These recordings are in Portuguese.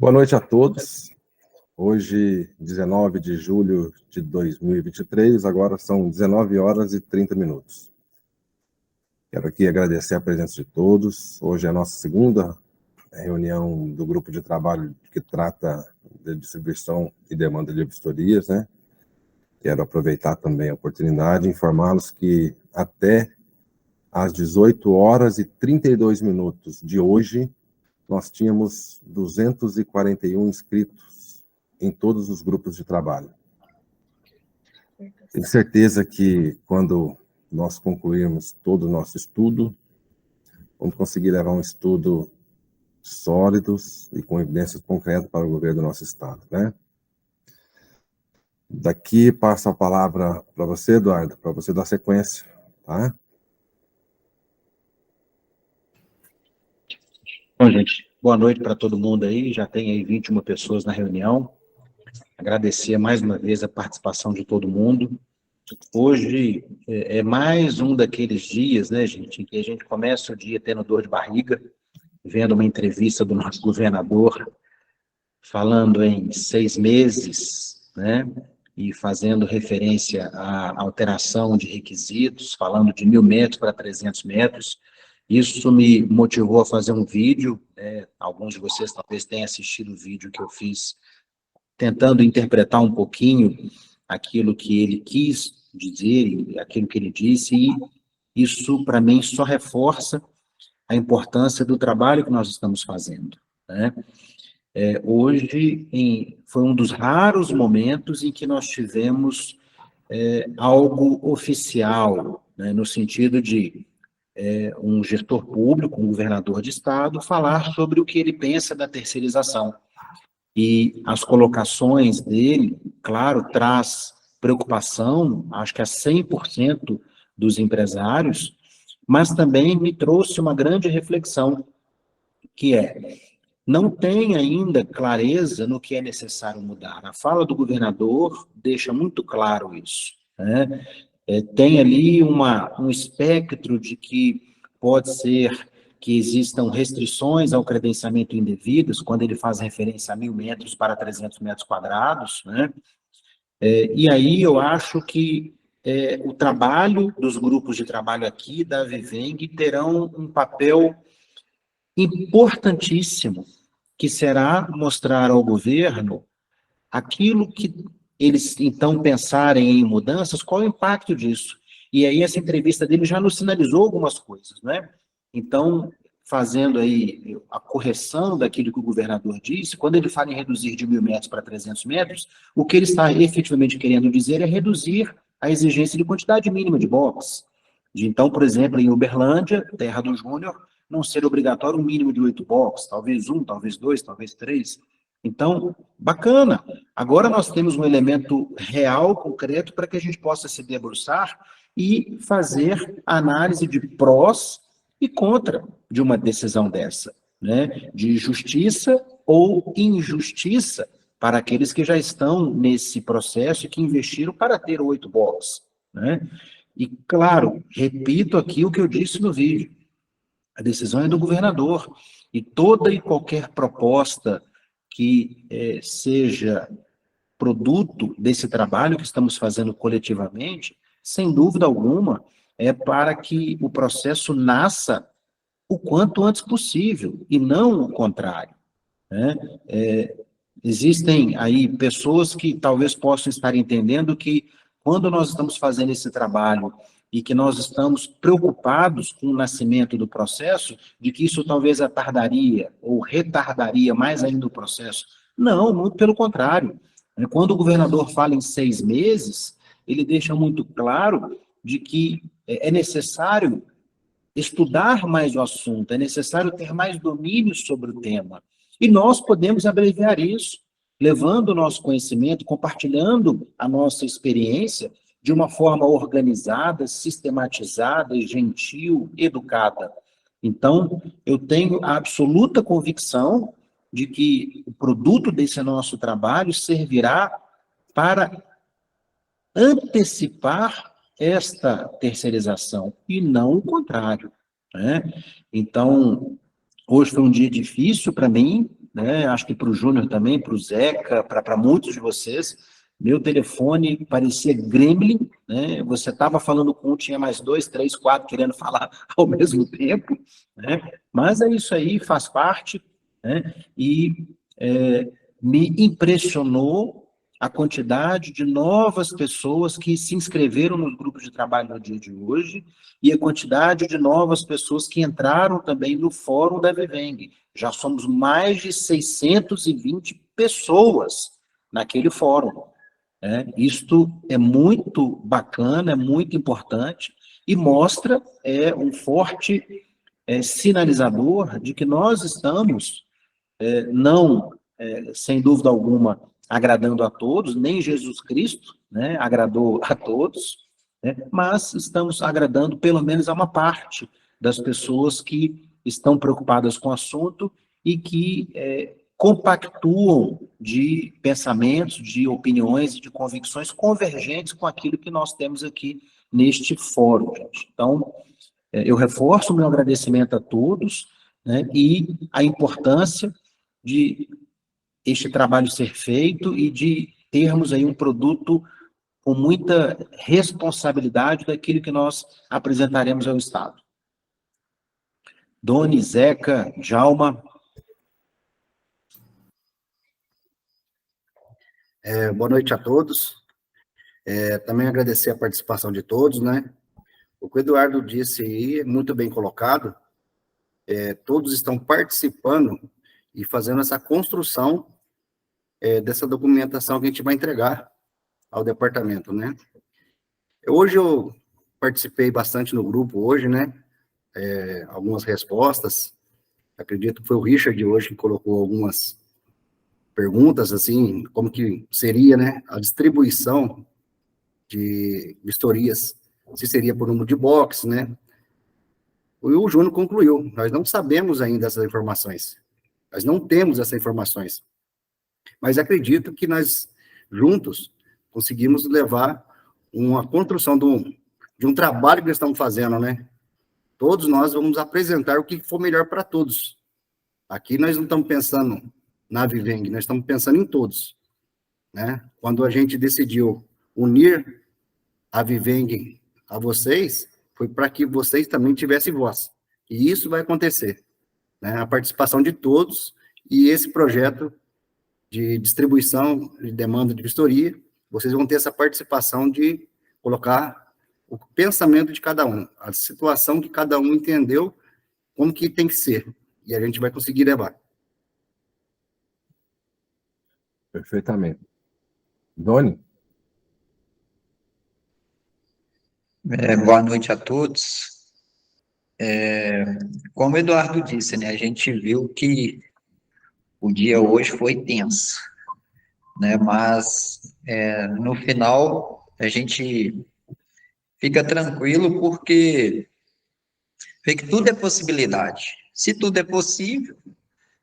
Boa noite a todos. Hoje, 19 de julho de 2023, agora são 19 horas e 30 minutos. Quero aqui agradecer a presença de todos. Hoje é a nossa segunda reunião do grupo de trabalho que trata de distribuição e demanda de vistorias, né? Quero aproveitar também a oportunidade e informá-los que até às 18 horas e 32 minutos de hoje, nós tínhamos 241 inscritos em todos os grupos de trabalho. Tenho certeza que quando nós concluirmos todo o nosso estudo, vamos conseguir levar um estudo sólido e com evidências concretas para o governo do nosso estado, né? Daqui passo a palavra para você, Eduardo, para você dar sequência, tá? Bom, gente, boa noite para todo mundo aí, já tem aí 21 pessoas na reunião. Agradecer mais uma vez a participação de todo mundo. Hoje é mais um daqueles dias, né, gente, em que a gente começa o dia tendo dor de barriga, vendo uma entrevista do nosso governador, falando em 6 meses, né, e fazendo referência à alteração de requisitos, falando de 1.000 metros para 300 metros. Isso me motivou a fazer um vídeo, né? Alguns de vocês talvez tenham assistido o vídeo que eu fiz, tentando interpretar um pouquinho aquilo que ele quis dizer, aquilo que ele disse, e isso, para mim, só reforça a importância do trabalho que nós estamos fazendo, né? Hoje, foi um dos raros momentos em que nós tivemos algo oficial, né, no sentido de um gestor público, um governador de estado, falar sobre o que ele pensa da terceirização. E as colocações dele, claro, traz preocupação, acho que a 100% dos empresários, mas também me trouxe uma grande reflexão, que não tem ainda clareza no que é necessário mudar. A fala do governador deixa muito claro isso, né? Tem ali um espectro de que pode ser que existam restrições ao credenciamento indevidas, quando ele faz referência a 1.000 metros para 300 metros quadrados, né? E aí eu acho que o trabalho dos grupos de trabalho aqui da Viveng terão um papel importantíssimo, que será mostrar ao governo aquilo que eles, então, pensarem em mudanças, qual é o impacto disso. E aí essa entrevista dele já nos sinalizou algumas coisas, né? Então, fazendo aí a correção daquilo que o governador disse, quando ele fala em reduzir de 1.000 metros para 300 metros, o que ele está efetivamente querendo dizer é reduzir a exigência de quantidade mínima de box. Então, por exemplo, em Uberlândia, terra do Júnior, não ser obrigatório um mínimo de 8 box, talvez 1, talvez 2, talvez 3. Então, bacana. Agora nós temos um elemento real, concreto, para que a gente possa se debruçar e fazer análise de prós e contra de uma decisão dessa, né? De justiça ou injustiça para aqueles que já estão nesse processo e que investiram para ter 8 boxes, né? E, claro, repito aqui o que eu disse no vídeo, a decisão é do governador, e toda e qualquer proposta que seja produto desse trabalho que estamos fazendo coletivamente, sem dúvida alguma, é para que o processo nasça o quanto antes possível, e não o contrário, né? Existem aí pessoas que talvez possam estar entendendo que quando nós estamos fazendo esse trabalho e que nós estamos preocupados com o nascimento do processo, de que isso talvez atardaria ou retardaria mais ainda o processo. Não, muito pelo contrário. Quando o governador fala em 6 meses, ele deixa muito claro de que é necessário estudar mais o assunto, é necessário ter mais domínio sobre o tema. E nós podemos abreviar isso, levando o nosso conhecimento, compartilhando a nossa experiência de uma forma organizada, sistematizada, gentil, educada. Então, eu tenho a absoluta convicção de que o produto desse nosso trabalho servirá para antecipar esta terceirização, e não o contrário, né? Então, hoje foi um dia difícil para mim, né? Acho que para o Júnior também, para o Zeca, para muitos de vocês, meu telefone parecia gremlin, né? Você estava falando com um, tinha mais dois, três, quatro querendo falar ao mesmo tempo, né? Mas é isso aí, faz parte, né? E me impressionou a quantidade de novas pessoas que se inscreveram nos grupos de trabalho no dia de hoje e a quantidade de novas pessoas que entraram também no fórum da Viveng. Já somos mais de 620 pessoas naquele fórum. Isto é muito bacana, é muito importante e mostra um forte sinalizador de que nós estamos, não, sem dúvida alguma, agradando a todos, nem Jesus Cristo, né, agradou a todos, né, mas estamos agradando pelo menos a uma parte das pessoas que estão preocupadas com o assunto e que compactuam de pensamentos, de opiniões e de convicções convergentes com aquilo que nós temos aqui neste fórum, gente. Então, eu reforço o meu agradecimento a todos, né, e a importância de este trabalho ser feito e de termos aí um produto com muita responsabilidade daquilo que nós apresentaremos ao Estado. Doni, Zeca, Djalma. Boa noite a todos. Também agradecer a participação de todos, né? O que o Eduardo disse aí é muito bem colocado. Todos estão participando e fazendo essa construção dessa documentação que a gente vai entregar ao departamento, né? Hoje eu participei bastante no grupo hoje, né? Algumas respostas. Acredito que foi o Richard hoje que colocou algumas perguntas, assim, como que seria, né, a distribuição de vistorias, se seria por número de box, né? O Júnior concluiu, nós não sabemos ainda essas informações, nós não temos essas informações, mas acredito que nós, juntos, conseguimos levar uma construção de um trabalho que nós estamos fazendo, né? Todos nós vamos apresentar o que for melhor para todos. Aqui nós não estamos pensando na Viveng, nós estamos pensando em todos, né? Quando a gente decidiu unir a Viveng a vocês, foi para que vocês também tivessem voz. E isso vai acontecer, né? A participação de todos e esse projeto de distribuição de demanda de vistoria, vocês vão ter essa participação de colocar o pensamento de cada um, a situação que cada um entendeu, como que tem que ser, e a gente vai conseguir levar. Perfeitamente. Doni? Boa noite a todos. Como o Eduardo disse, né, a gente viu que o dia hoje foi tenso, né, mas no final a gente fica tranquilo porque vê que tudo é possibilidade. Se tudo é possível,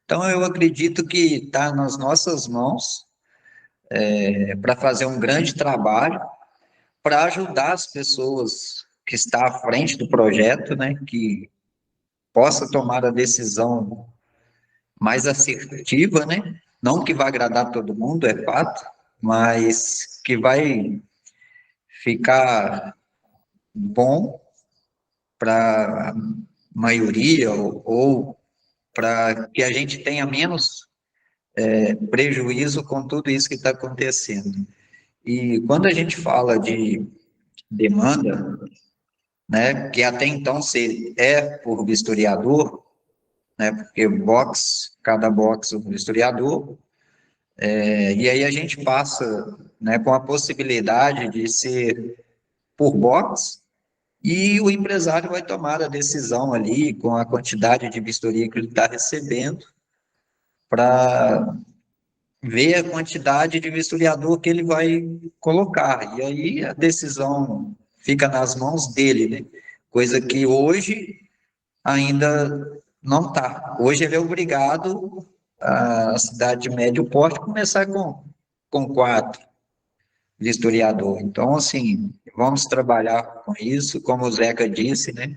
então eu acredito que está nas nossas mãos para fazer um grande trabalho, para ajudar as pessoas que estão à frente do projeto, né, que possa tomar a decisão mais assertiva, né, não que vai agradar todo mundo, é fato, mas que vai ficar bom para a maioria ou para que a gente tenha menos prejuízo com tudo isso que está acontecendo. E quando a gente fala de demanda, né, que até então é por vistoriador, né, porque cada box um vistoriador, e aí a gente passa, né, com a possibilidade de ser por box, e o empresário vai tomar a decisão ali, com a quantidade de vistoria que ele está recebendo, para ver a quantidade de vistoriador que ele vai colocar. E aí a decisão fica nas mãos dele, né? Coisa que hoje ainda não está. Hoje ele é obrigado, a cidade de médio porte, começar com 4 vistoriador. Então, assim, vamos trabalhar com isso, como o Zeca disse, né?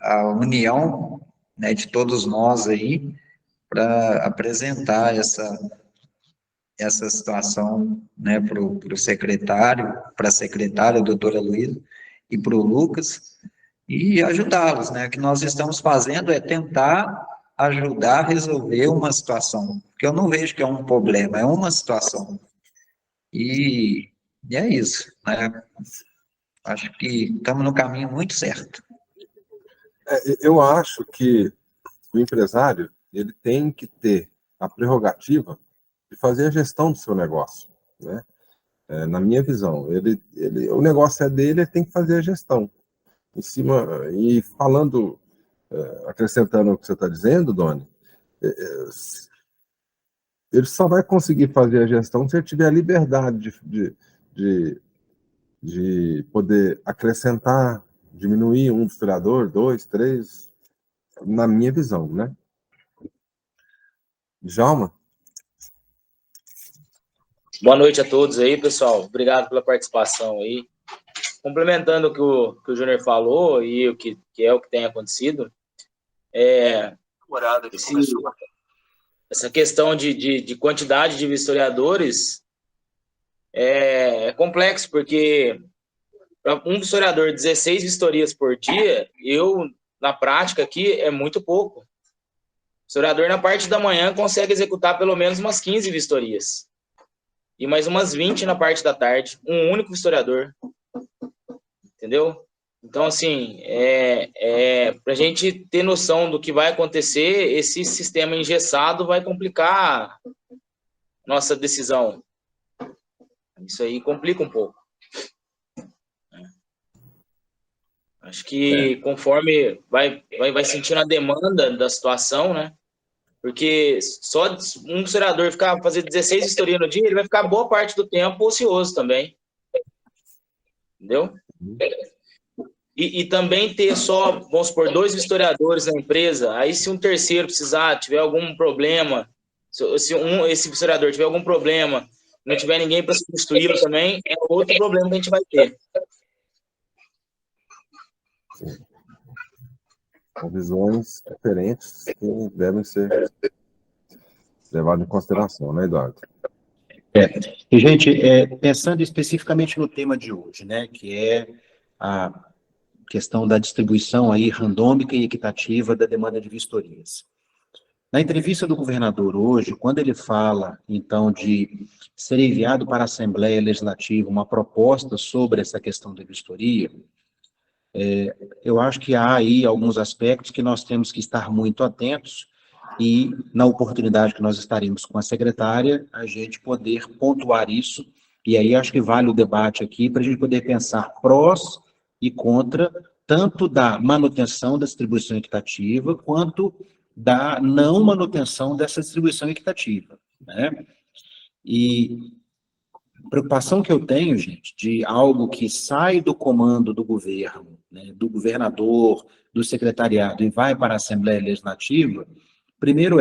A união, né, de todos nós aí, para apresentar essa situação, né, para o secretário, para a secretária, a doutora Luísa, e para o Lucas, e ajudá-los, né? O que nós estamos fazendo é tentar ajudar a resolver uma situação, porque eu não vejo que é um problema, é uma situação. E é isso, né? Acho que estamos no caminho muito certo. Eu acho que o empresário, ele tem que ter a prerrogativa de fazer a gestão do seu negócio, né? Na minha visão, o negócio é dele, ele tem que fazer a gestão. Em cima, e falando, acrescentando o que você está dizendo, Doni, ele só vai conseguir fazer a gestão se ele tiver a liberdade de poder acrescentar, diminuir um historiador, 2, 3, na minha visão, né? Djalma? Boa noite a todos aí, pessoal. Obrigado pela participação aí. Complementando o que o Júnior falou e o que é o que tem acontecido, essa questão de quantidade de vistoriadores é complexo, porque para um vistoriador, 16 vistorias por dia, na prática aqui, é muito pouco. O vistoriador, na parte da manhã, consegue executar pelo menos umas 15 vistorias. E mais umas 20 na parte da tarde. Um único vistoriador. Entendeu? Então, assim, para a gente ter noção do que vai acontecer, esse sistema engessado vai complicar nossa decisão. Isso aí complica um pouco. Acho que conforme vai sentindo a demanda da situação, né? Porque só um historiador fazer 16 historias no dia, ele vai ficar boa parte do tempo ocioso também. Entendeu? E também ter só, vamos supor, 2 historiadores na empresa, aí se um terceiro precisar, tiver algum problema, se esse historiador tiver algum problema, não tiver ninguém para substituí-lo também, é outro problema que a gente vai ter. Sim. São visões diferentes que devem ser levadas em consideração, né, Eduardo? E, gente, pensando especificamente no tema de hoje, né, que é a questão da distribuição aí randômica e equitativa da demanda de vistorias. Na entrevista do governador hoje, quando ele fala, então, de ser enviado para a Assembleia Legislativa uma proposta sobre essa questão da vistoria, eu acho que há aí alguns aspectos que nós temos que estar muito atentos e, na oportunidade que nós estaremos com a secretária, a gente poder pontuar isso, e aí acho que vale o debate aqui para a gente poder pensar prós e contra, tanto da manutenção da distribuição equitativa, quanto da não manutenção dessa distribuição equitativa, né? E a preocupação que eu tenho, gente, de algo que sai do comando do governo, né, do governador, do secretariado, e vai para a Assembleia Legislativa, primeiro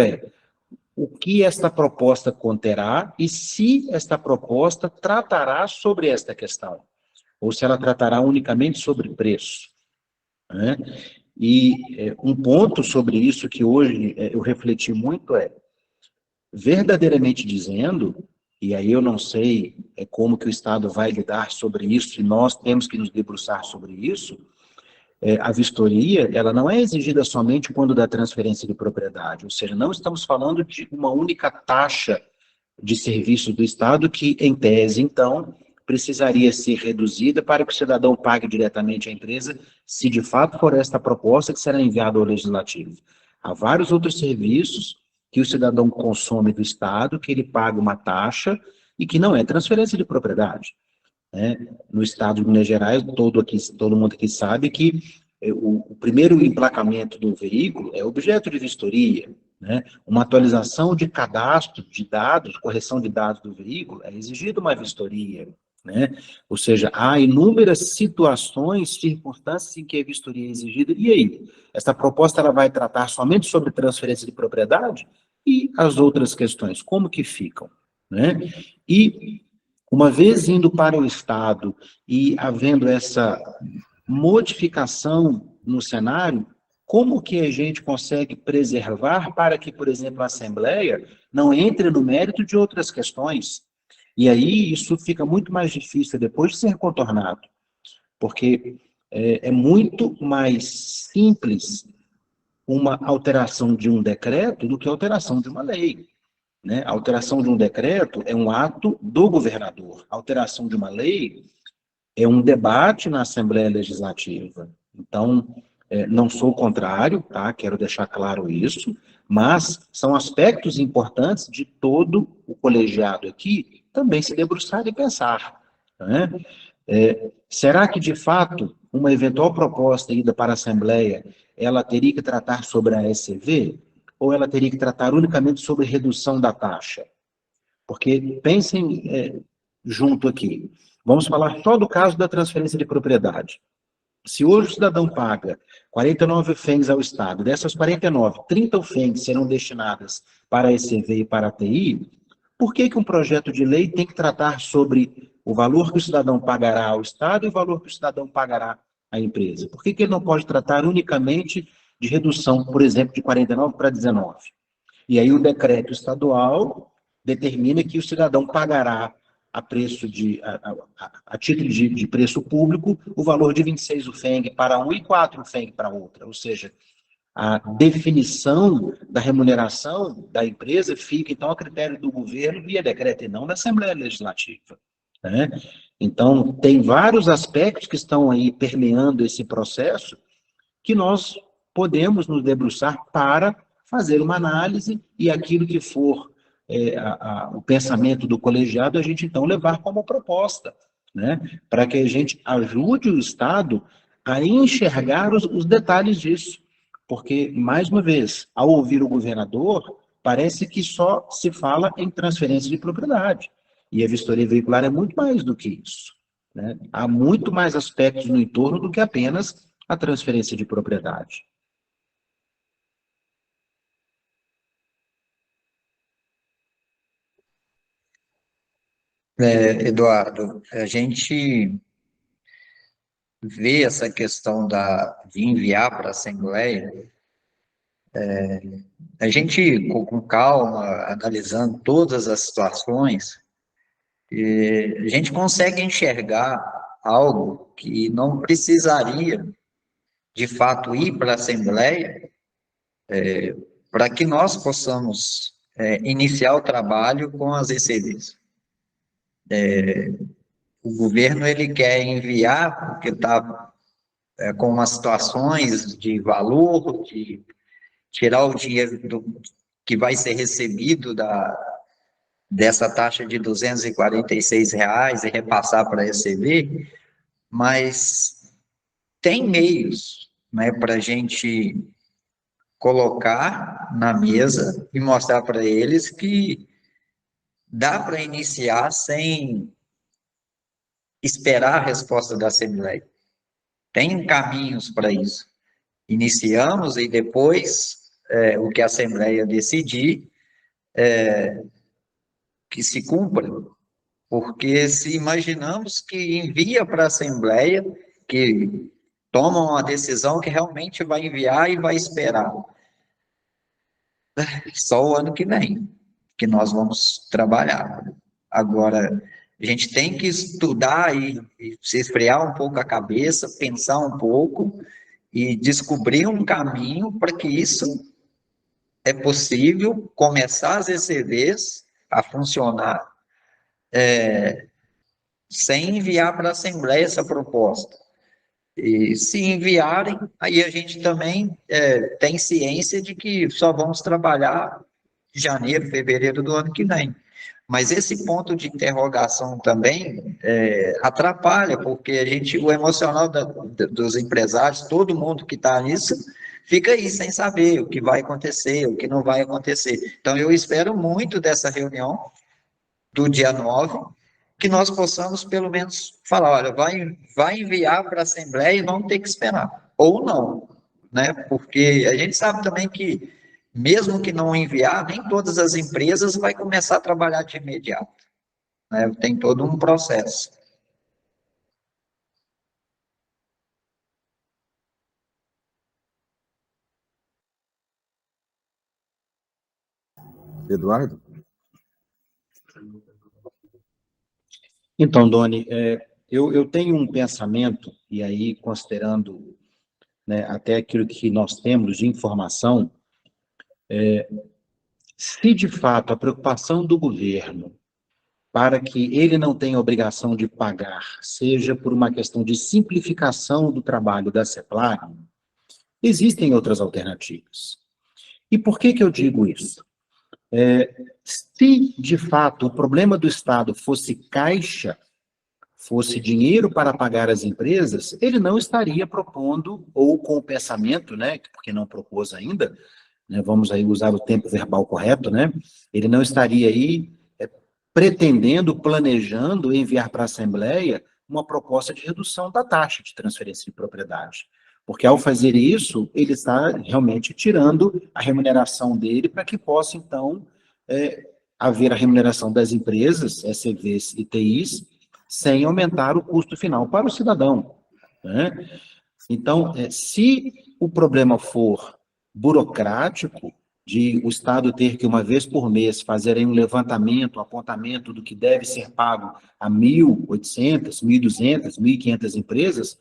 o que esta proposta conterá e se esta proposta tratará sobre esta questão, ou se ela tratará unicamente sobre preço, né? E um ponto sobre isso que hoje eu refleti muito verdadeiramente dizendo, e aí eu não sei como que o Estado vai lidar sobre isso, e nós temos que nos debruçar sobre isso, a vistoria, ela não é exigida somente quando da transferência de propriedade, ou seja, não estamos falando de uma única taxa de serviço do Estado que, em tese, então, precisaria ser reduzida para que o cidadão pague diretamente à empresa, se de fato for esta proposta que será enviada ao Legislativo. Há vários outros serviços que o cidadão consome do Estado, que ele paga uma taxa e que não é transferência de propriedade, né? No Estado de Minas Gerais, todo mundo aqui sabe que o primeiro emplacamento do veículo é objeto de vistoria, né? Uma atualização de cadastro de dados, correção de dados do veículo, é exigida uma vistoria, né? Ou seja, há inúmeras situações, circunstâncias em que a vistoria é exigida. E aí? Essa proposta ela vai tratar somente sobre transferência de propriedade? E as outras questões, como que ficam, né? E, uma vez indo para o Estado e havendo essa modificação no cenário, como que a gente consegue preservar para que, por exemplo, a Assembleia não entre no mérito de outras questões? E aí isso fica muito mais difícil depois de ser contornado, porque é muito mais simples uma alteração de um decreto do que a alteração de uma lei, né? A alteração de um decreto é um ato do governador. A alteração de uma lei é um debate na Assembleia Legislativa. Então, não sou contrário, tá? Quero deixar claro isso, mas são aspectos importantes de todo o colegiado aqui também se debruçar e pensar, né? Será que, de fato, uma eventual proposta ida para a Assembleia, ela teria que tratar sobre a ECV, ou ela teria que tratar unicamente sobre redução da taxa? Porque pensem junto aqui. Vamos falar só do caso da transferência de propriedade. Se hoje o cidadão paga 49 UFENGs ao Estado, dessas 49, 30 UFENGs serão destinadas para a ECV e para a TI, por que um projeto de lei tem que tratar sobre o valor que o cidadão pagará ao Estado e o valor que o cidadão pagará à empresa? Por que ele não pode tratar unicamente de redução, por exemplo, de 49 para 19? E aí o decreto estadual determina que o cidadão pagará a preço a título de preço público o valor de 26 UFENG para um e 4 UFENG para outra, ou seja, a definição da remuneração da empresa fica, então, a critério do governo via decreto e não da Assembleia Legislativa, né? Então, tem vários aspectos que estão aí permeando esse processo que nós podemos nos debruçar para fazer uma análise e aquilo que for o pensamento do colegiado, a gente então levar como proposta, né? Para que a gente ajude o Estado a enxergar os detalhes disso. Porque, mais uma vez, ao ouvir o governador, parece que só se fala em transferência de propriedade. E a vistoria veicular é muito mais do que isso, né? Há muito mais aspectos no entorno do que apenas a transferência de propriedade. Eduardo, a gente vê essa questão de enviar para a Assembleia, a gente, com calma, analisando todas as situações, a gente consegue enxergar algo que não precisaria, de fato, ir para a Assembleia, para que nós possamos iniciar o trabalho com as ECDs. O governo ele quer enviar, porque está com umas situações de valor, de tirar o dinheiro que vai ser recebido dessa taxa de R$ 246 e repassar para a ECV, mas tem meios, né, para a gente colocar na mesa e mostrar para eles que dá para iniciar sem esperar a resposta da Assembleia. Tem caminhos para isso. Iniciamos e depois o que a Assembleia decidir que se cumpra, porque se imaginamos que envia para a Assembleia, que toma uma decisão que realmente vai enviar e vai esperar, só o ano que vem, que nós vamos trabalhar. Agora, a gente tem que estudar e se esfriar um pouco a cabeça, pensar um pouco e descobrir um caminho para que isso é possível, começar as ECVs a funcionar sem enviar para a Assembleia essa proposta. E se enviarem, aí a gente também tem ciência de que só vamos trabalhar em janeiro, fevereiro do ano que vem. Mas esse ponto de interrogação também atrapalha, porque o emocional dos empresários, todo mundo que está nisso, fica aí sem saber o que vai acontecer, o que não vai acontecer. Então, eu espero muito dessa reunião do dia 9, que nós possamos, pelo menos, falar, olha, vai enviar para a Assembleia e vamos ter que esperar. Ou não, né? Porque a gente sabe também que, mesmo que não enviar, nem todas as empresas vai começar a trabalhar de imediato, né? Tem todo um processo. Eduardo? Então, Doni, eu tenho um pensamento, e aí considerando, né, até aquilo que nós temos de informação, se de fato a preocupação do governo para que ele não tenha obrigação de pagar, seja por uma questão de simplificação do trabalho da CEPLAG, existem outras alternativas. E por que eu digo isso? Se, de fato, o problema do Estado fosse caixa, fosse dinheiro para pagar as empresas, ele não estaria propondo, ou com o pensamento, né, porque não propôs ainda, né, vamos aí usar o tempo verbal correto, né, ele não estaria aí pretendendo, planejando enviar para a Assembleia uma proposta de redução da taxa de transferência de propriedade. Porque, ao fazer isso, ele está realmente tirando a remuneração dele para que possa, então, haver a remuneração das empresas, SCVs e TIs, sem aumentar o custo final para o cidadão, né? Então, se o problema for burocrático, de o Estado ter que, uma vez por mês, fazer aí um levantamento, um apontamento do que deve ser pago a 1.800, 1.200, 1.500 empresas,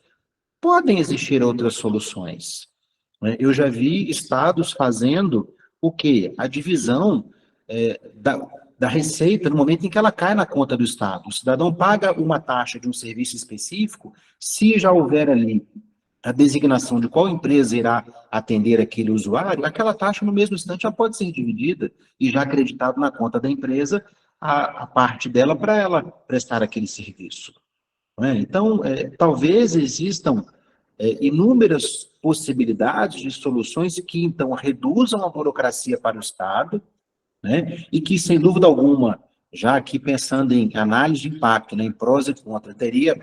podem existir outras soluções, né? Eu já vi estados fazendo o quê? A divisão da receita no momento em que ela cai na conta do Estado. O cidadão paga uma taxa de um serviço específico, se já houver ali a designação de qual empresa irá atender aquele usuário, aquela taxa no mesmo instante já pode ser dividida e já acreditado na conta da empresa a parte dela para ela prestar aquele serviço, não é? Então, talvez existam inúmeras possibilidades de soluções que, então, reduzam a burocracia para o Estado, né? E que, sem dúvida alguma, já aqui pensando em análise de impacto, né, em prós e contra, teria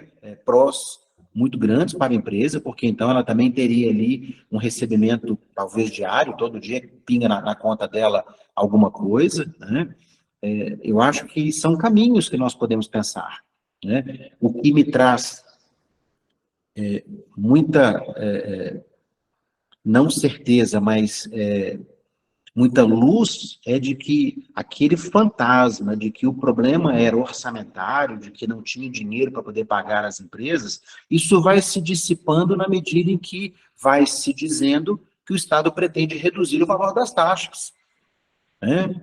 prós muito grandes para a empresa, porque então ela também teria ali um recebimento, talvez diário, todo dia pinga na conta dela alguma coisa, né? Eu acho que são caminhos que nós podemos pensar, né? O que me traz muita, não certeza, mas muita luz é de que aquele fantasma de que o problema era orçamentário, de que não tinha dinheiro para poder pagar as empresas, isso vai se dissipando na medida em que vai se dizendo que o Estado pretende reduzir o valor das taxas, né?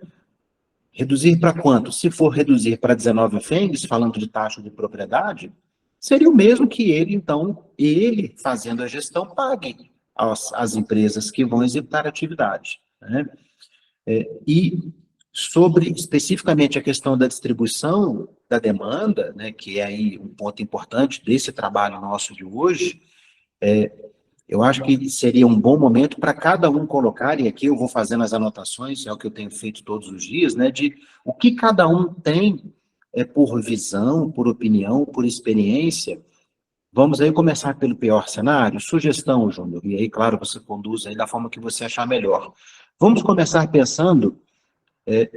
Reduzir para quanto? Se for reduzir para 19 FENGs, falando de taxa de propriedade, seria o mesmo que ele, então, ele fazendo a gestão, pague as empresas que vão executar a atividade, né? E sobre especificamente a questão da distribuição da demanda, né, que é aí um ponto importante desse trabalho nosso de hoje, eu acho que seria um bom momento para cada um colocar, e aqui eu vou fazendo as anotações, é o que eu tenho feito todos os dias, né, de o que cada um tem por visão, por opinião, por experiência. Vamos aí começar pelo pior cenário. Sugestão, Júnior, e aí, claro, você conduz aí da forma que você achar melhor. Vamos começar pensando,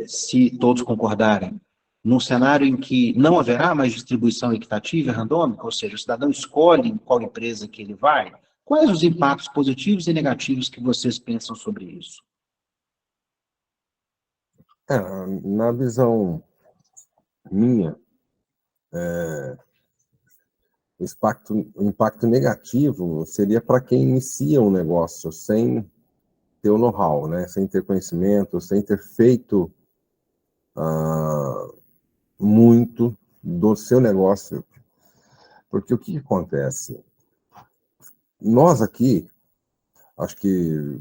se todos concordarem, num cenário em que não haverá mais distribuição equitativa e randômica, ou seja, o cidadão escolhe em qual empresa que ele vai. Quais os impactos positivos e negativos que vocês pensam sobre isso? Na visão minha, o impacto negativo seria para quem inicia um negócio sem ter o know-how, né? Sem ter conhecimento, sem ter feito muito do seu negócio. Porque o que acontece? Nós aqui, acho que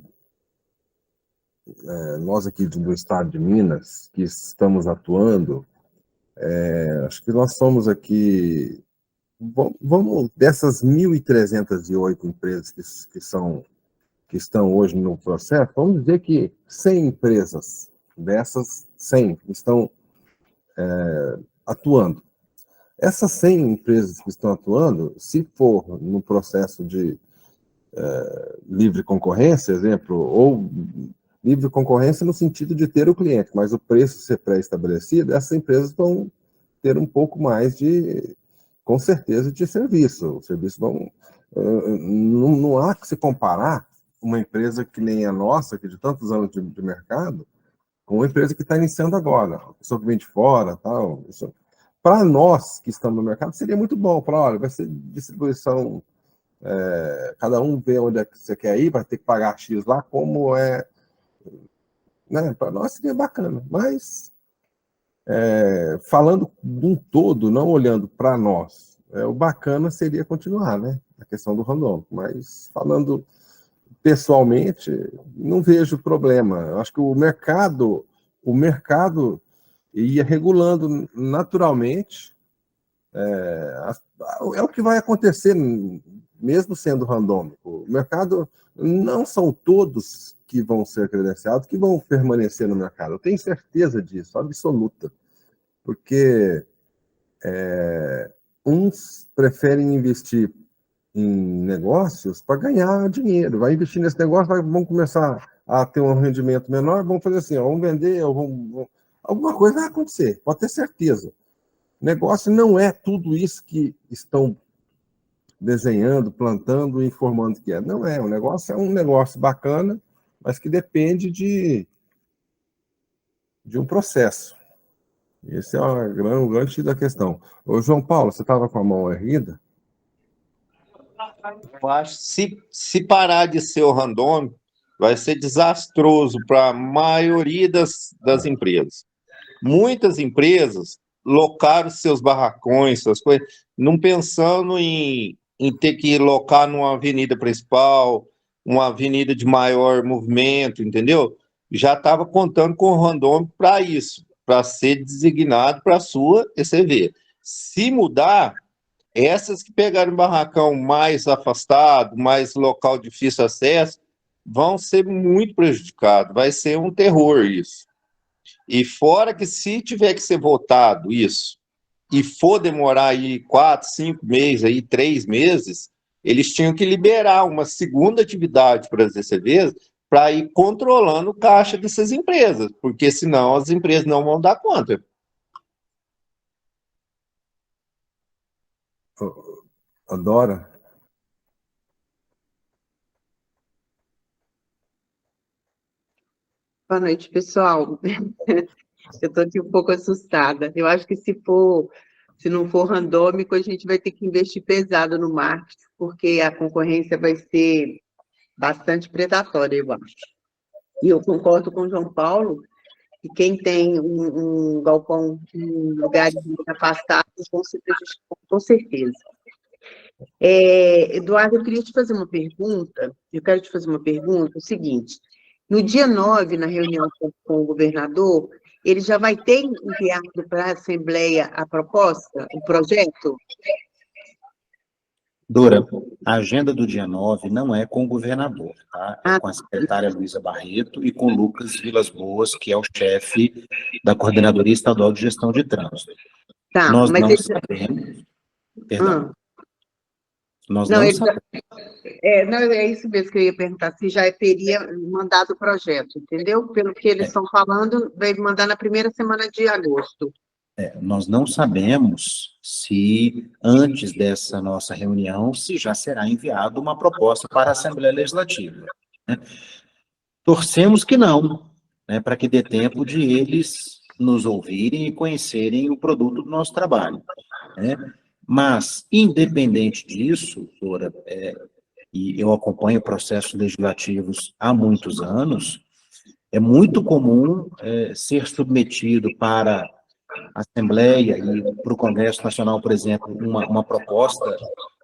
nós aqui do estado de Minas, que estamos atuando, acho que nós somos aqui, vamos dessas 1.308 empresas que estão hoje no processo, vamos dizer que 100 empresas dessas 100 estão atuando. Essas 100 empresas que estão atuando, se for no processo de livre concorrência, exemplo, ou livre concorrência no sentido de ter o cliente, mas o preço ser pré-estabelecido, essas empresas vão ter um pouco mais de, com certeza, de serviço. O serviço vão... não há que se comparar uma empresa que nem a nossa, que de tantos anos de mercado, com uma empresa que está iniciando agora, a pessoa que vem de fora, tal. Para nós que estamos no mercado, seria muito bom. Falar, olha, vai ser distribuição, cada um vê onde é que você quer ir, vai ter que pagar X lá, como é... Né? Para nós seria bacana, mas falando de um todo, não olhando para nós, o bacana seria continuar, né? A questão do randômico, mas falando pessoalmente, não vejo problema. Eu acho que o mercado ia regulando naturalmente, é o que vai acontecer, mesmo sendo randômico. O mercado, não são todos que vão ser credenciados que vão permanecer no mercado. Eu tenho certeza disso, absoluta. Porque uns preferem investir em negócios para ganhar dinheiro. Vai investir nesse negócio, vão começar a ter um rendimento menor, vão fazer assim, vamos vender, alguma coisa vai acontecer, pode ter certeza. Negócio não é tudo isso que estão desenhando, plantando e informando que é. Não é, o negócio é um negócio bacana, mas que depende de um processo. Esse é o grande da questão. Ô, João Paulo, você estava com a mão erguida? Eu acho que se parar de ser o randômico, vai ser desastroso para a maioria das empresas. Muitas empresas locaram seus barracões, suas coisas, não pensando em ter que locar numa avenida principal, uma avenida de maior movimento, entendeu? Já estava contando com o randômico para isso, para ser designado para a sua ECV. Se mudar, essas que pegaram barracão mais afastado, mais local de difícil acesso, vão ser muito prejudicados, vai ser um terror isso. E fora que se tiver que ser votado isso, e for demorar aí 4, 5 meses, aí 3 meses, eles tinham que liberar uma segunda atividade para as ECVs para ir controlando o caixa dessas empresas, porque senão as empresas não vão dar conta. Adora? Boa noite, pessoal. Eu estou aqui um pouco assustada. Eu acho que se não for randômico, a gente vai ter que investir pesado no marketing, porque a concorrência vai ser bastante predatória, eu acho. E eu concordo com o João Paulo, que quem tem um galpão em lugares muito afastados vão ser prejudicados, com certeza. Eduardo, eu queria te fazer uma pergunta. Eu quero te fazer uma pergunta, o seguinte. No dia 9, na reunião com o governador, ele já vai ter enviado para a Assembleia a proposta, o projeto? Dora, a agenda do dia 9 não é com o governador, tá? É com a secretária Luísa Barreto e com o Lucas Vilas Boas, que é o chefe da Coordenadoria Estadual de Gestão de Trânsito. Tá, Nós mas não ele... sabemos... Perdão. Nós não não sabemos. Não, é isso mesmo que eu ia perguntar, se já teria mandado o projeto, entendeu? Pelo que eles estão falando, vai mandar na primeira semana de agosto. Nós não sabemos se, antes dessa nossa reunião, se já será enviada uma proposta para a Assembleia Legislativa, né? Torcemos que não, né, para que dê tempo de eles nos ouvirem e conhecerem o produto do nosso trabalho, né? Mas, independente disso, Dora, e eu acompanho processos legislativos há muitos anos, é muito comum ser submetido para a Assembleia e para o Congresso Nacional, por exemplo, uma proposta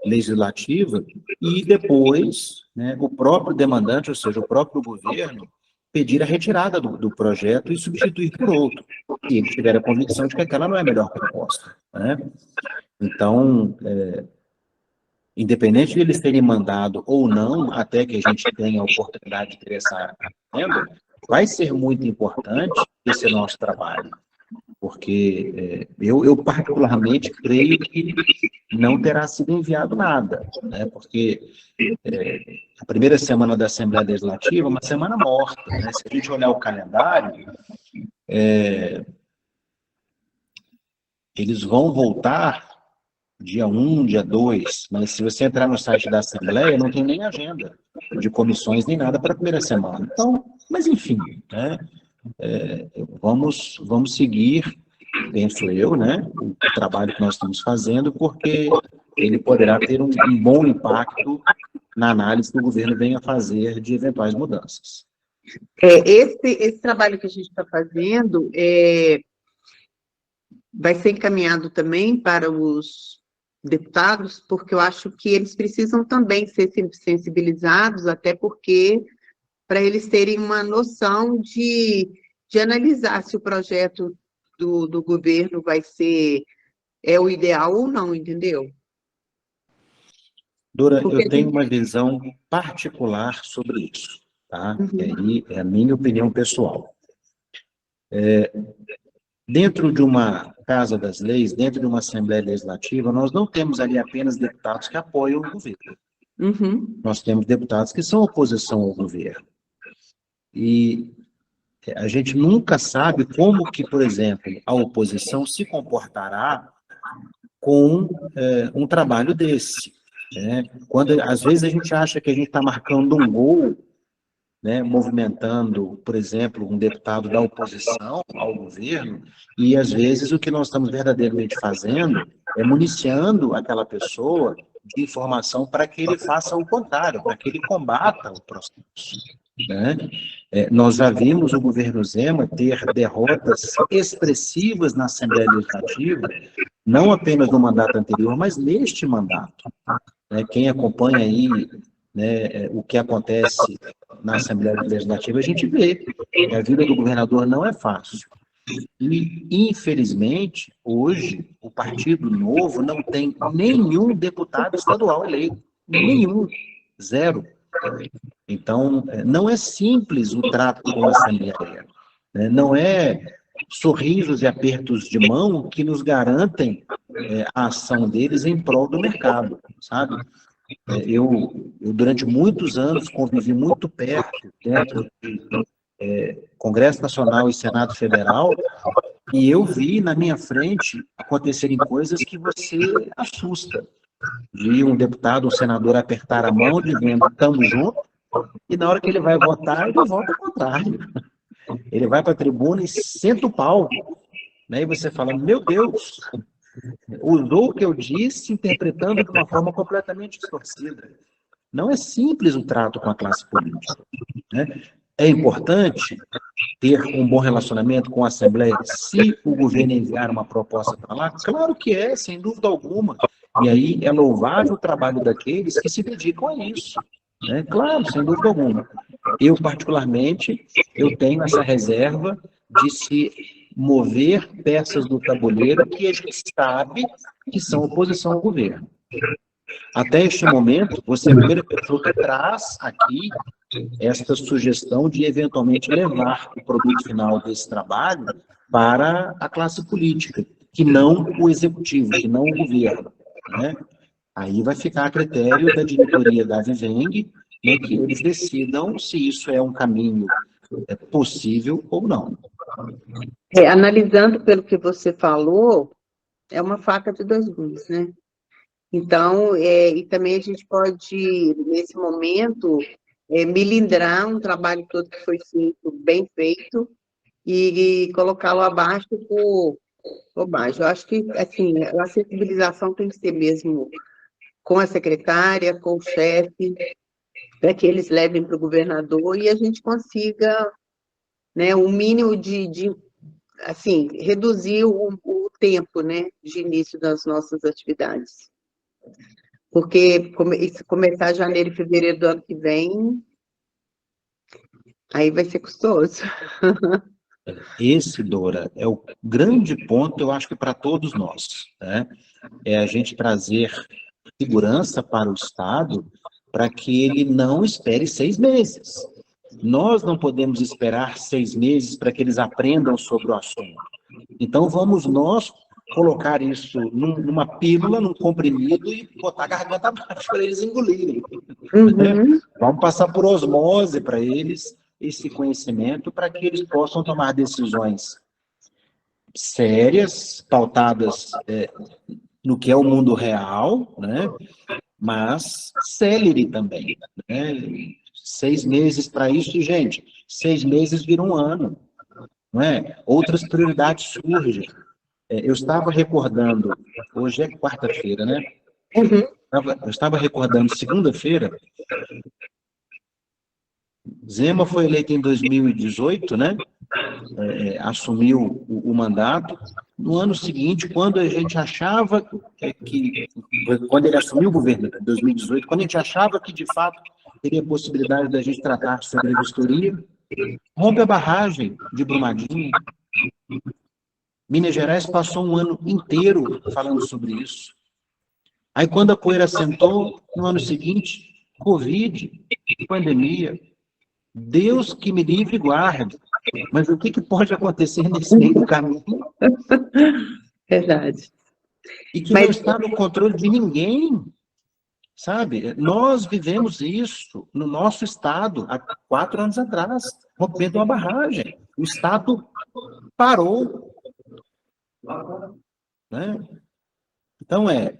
legislativa e depois, né, o próprio demandante, ou seja, o próprio governo, pedir a retirada do projeto e substituir por outro, se ele tiver a convicção de que aquela não é a melhor proposta, né? Então, independente de eles terem mandado ou não, até que a gente tenha a oportunidade de ter essa agenda, vai ser muito importante esse nosso trabalho, porque eu particularmente creio que não terá sido enviado nada, né? Porque a primeira semana da Assembleia Legislativa é uma semana morta, né? Se a gente olhar o calendário, eles vão voltar dia 1, dia 2, mas se você entrar no site da Assembleia, não tem nem agenda de comissões nem nada para a primeira semana. Então, mas enfim, né? vamos seguir, penso eu, né, o trabalho que nós estamos fazendo, porque ele poderá ter um bom impacto na análise que o governo venha fazer de eventuais mudanças. Esse trabalho que a gente está fazendo vai ser encaminhado também para os deputados, porque eu acho que eles precisam também ser sensibilizados, até porque para eles terem uma noção de analisar se o projeto do governo vai ser o ideal ou não, entendeu? Dora, eu tenho uma visão particular sobre isso, tá? E aí é a minha opinião pessoal. Dentro de uma Casa das Leis, dentro de uma Assembleia Legislativa, nós não temos ali apenas deputados que apoiam o governo. Nós temos deputados que são oposição ao governo. E a gente nunca sabe como que, por exemplo, a oposição se comportará com um trabalho desse. Né? Quando, às vezes, a gente acha que a gente está marcando um gol, né, movimentando, por exemplo, um deputado da oposição ao governo, e, às vezes, o que nós estamos verdadeiramente fazendo é municiando aquela pessoa de informação para que ele faça o contrário, para que ele combata o processo. Né? Nós já vimos o governo Zema ter derrotas expressivas na Assembleia Legislativa, não apenas no mandato anterior, mas neste mandato. Né? Quem acompanha aí, né, o que acontece na Assembleia Legislativa, a gente vê que a vida do governador não é fácil. E, infelizmente, hoje, o Partido Novo não tem nenhum deputado estadual eleito. Nenhum. Zero. Então, não é simples o trato com a Assembleia. Né? Não é sorrisos e apertos de mão que nos garantem a ação deles em prol do mercado, sabe? Eu, durante muitos anos, convivi muito perto, dentro do Congresso Nacional e Senado Federal, e eu vi na minha frente acontecerem coisas que você assusta. Vi um deputado, um senador apertar a mão, dizendo, estamos juntos, e na hora que ele vai votar, ele vota ao contrário. Ele vai para a tribuna e senta o pau. Né? E você fala, meu Deus, usou o que eu disse, interpretando de uma forma completamente distorcida. Não é simples o trato com a classe política. Né? É importante ter um bom relacionamento com a Assembleia se o governo enviar uma proposta para lá? Claro que é, sem dúvida alguma. E aí é louvável o trabalho daqueles que se dedicam a isso. Né? Claro, sem dúvida alguma. Eu, particularmente, eu tenho essa reserva de se mover peças do tabuleiro que a gente sabe que são oposição ao governo. Até este momento, você é a primeira pessoa que traz aqui esta sugestão de, eventualmente, levar o produto final desse trabalho para a classe política, que não o executivo, que não o governo. Né? Aí vai ficar a critério da diretoria da Viveng, né, que eles decidam se isso é um caminho possível ou não. Analisando pelo que você falou, é uma faca de dois gumes, né? Então, e também a gente pode, nesse momento, melindrar um trabalho todo que foi feito, bem feito, e colocá-lo abaixo por bobagem. Eu acho que, assim, a sensibilização tem que ser mesmo com a secretária, com o chefe, para que eles levem para o governador e a gente consiga, né, um mínimo de assim, reduzir o tempo, né, de início das nossas atividades. Porque começar janeiro e fevereiro do ano que vem, aí vai ser custoso. Esse, Dora, é o grande ponto, eu acho que para todos nós, né? É a gente trazer segurança para o Estado para que ele não espere 6 meses. Nós não podemos esperar 6 meses para que eles aprendam sobre o assunto. Então, vamos nós colocar isso numa pílula, num comprimido e botar a garganta abaixo para eles engolirem. Né? Vamos passar por osmose para eles esse conhecimento para que eles possam tomar decisões sérias, pautadas no que é o mundo real, né? Mas célere também. Né? 6 meses para isso, gente. 6 meses vira um ano. não é? Outras prioridades surgem. Eu estava recordando, hoje é quarta-feira, né? Eu estava recordando, segunda-feira, Zema foi eleito em 2018, né? Assumiu o mandato. No ano seguinte, quando a gente achava quando ele assumiu o governo, em 2018, quando a gente achava que, de fato, teria possibilidade da gente tratar sobre a vistoria, rompe a barragem de Brumadinho. Minas Gerais passou um ano inteiro falando sobre isso. Aí, quando a poeira assentou, no ano seguinte, Covid, pandemia. Deus que me livre e guarde. Mas o que pode acontecer nesse meio do caminho? Verdade. E que não está no controle de ninguém, sabe? Nós vivemos isso no nosso estado há 4 anos atrás, rompendo uma barragem. O estado parou. Né? Então, é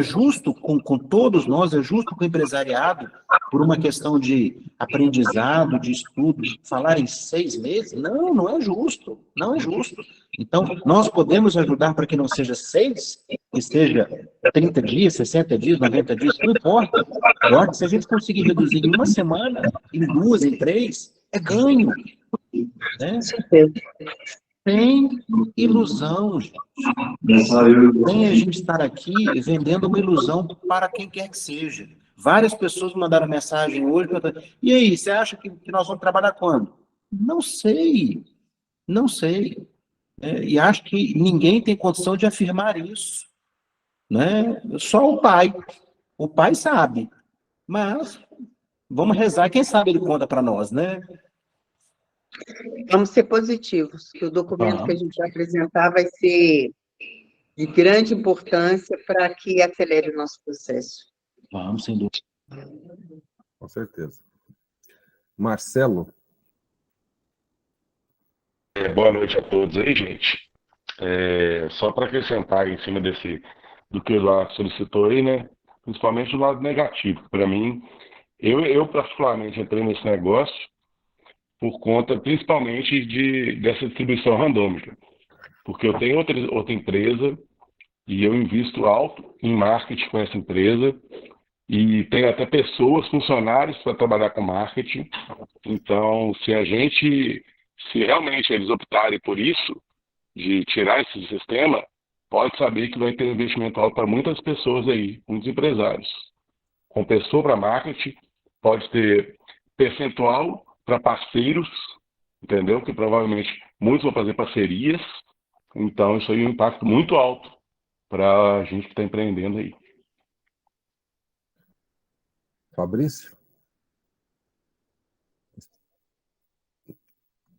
justo com todos nós, é justo com o empresariado, por uma questão de aprendizado, de estudo, falar em 6 meses? Não, não é justo, não é justo. Então, nós podemos ajudar para que não seja 6, que seja 30 dias, 60 dias, 90 dias, não importa. Agora, se a gente conseguir reduzir em 1 semana, em 2, em 3, é ganho. Né? Sem ilusão, gente. Sem a gente estar aqui vendendo uma ilusão para quem quer que seja. Várias pessoas mandaram mensagem hoje. E aí, você acha que nós vamos trabalhar quando? Não sei. Não sei. E acho que ninguém tem condição de afirmar isso. Né? Só o pai. O pai sabe. Mas vamos rezar. Quem sabe ele conta para nós, né? Vamos ser positivos, que o documento que a gente vai apresentar vai ser de grande importância para que acelere o nosso processo. Vamos, sem dúvida. Com certeza. Marcelo? Boa noite a todos aí, gente. Só para acrescentar em cima do que o Eduardo solicitou aí, né? Principalmente do lado negativo. Para mim, eu particularmente entrei nesse negócio por conta principalmente dessa distribuição randômica. Porque eu tenho outra empresa e eu invisto alto em marketing com essa empresa e tenho até pessoas, funcionários para trabalhar com marketing. Então, se realmente eles optarem por isso, de tirar esse sistema, pode saber que vai ter investimento alto para muitas pessoas aí, muitos empresários. Com pessoa para marketing, pode ter percentual para parceiros, entendeu? Que provavelmente muitos vão fazer parcerias. Então, isso aí é um impacto muito alto para a gente que está empreendendo aí. Fabrício?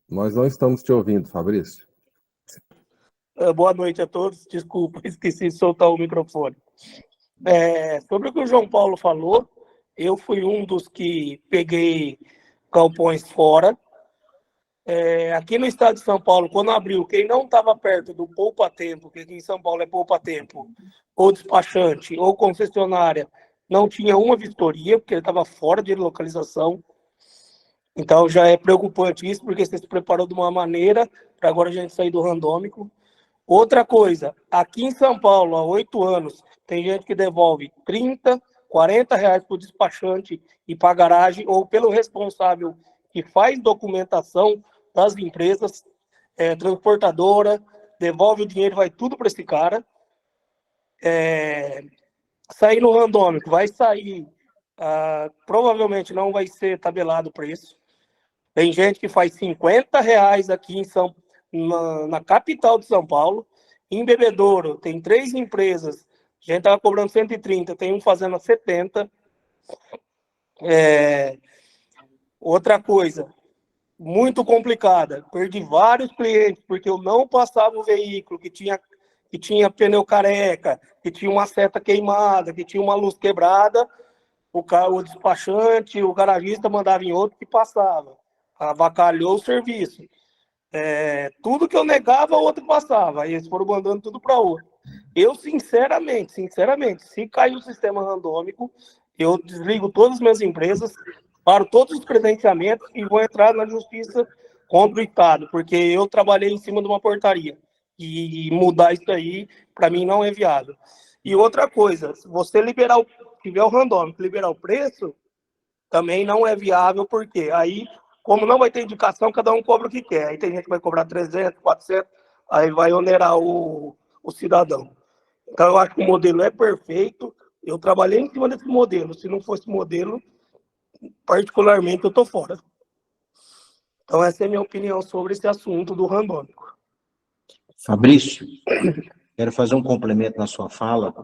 Nós não estamos te ouvindo, Fabrício. Boa noite a todos. Desculpa, esqueci de soltar o microfone. Sobre o que o João Paulo falou, eu fui um dos que peguei galpões fora. Aqui no estado de São Paulo, quando abriu, quem não estava perto do poupa-tempo, que aqui em São Paulo é poupa-tempo, ou despachante, ou concessionária, não tinha uma vistoria, porque ele estava fora de localização. Então já é preocupante isso, porque você se preparou de uma maneira para agora a gente sair do randômico. Outra coisa, aqui em São Paulo, há 8 anos, tem gente que devolve 30, 40 reais para o despachante e para a garagem, ou pelo responsável que faz documentação das empresas, transportadora, devolve o dinheiro, vai tudo para esse cara. Sair no randômico, vai sair, provavelmente não vai ser tabelado o preço. Tem gente que faz 50 reais aqui na capital de São Paulo. Em Bebedouro, tem 3 empresas, a gente estava cobrando 130, tem um fazendo a 70. Outra coisa, muito complicada, perdi vários clientes, porque eu não passava o veículo que tinha pneu careca, que tinha uma seta queimada, que tinha uma luz quebrada, o despachante, o garagista mandava em outro que passava. Avacalhou o serviço. Tudo que eu negava, o outro passava. Aí eles foram mandando tudo para outro. Eu, sinceramente, se cair o sistema randômico, eu desligo todas as minhas empresas, paro todos os credenciamentos e vou entrar na justiça contra o Estado, porque eu trabalhei em cima de uma portaria. E mudar isso aí, para mim, não é viável. E outra coisa, se você tiver o randômico, liberar o preço, também não é viável, porque aí, como não vai ter indicação, cada um cobra o que quer. Aí tem gente que vai cobrar 300, 400, aí vai onerar o cidadão. Então, eu acho que o modelo é perfeito. Eu trabalhei em cima desse modelo. Se não fosse modelo, particularmente, eu estou fora. Então, essa é a minha opinião sobre esse assunto do randômico. Fabrício, quero fazer um complemento na sua fala.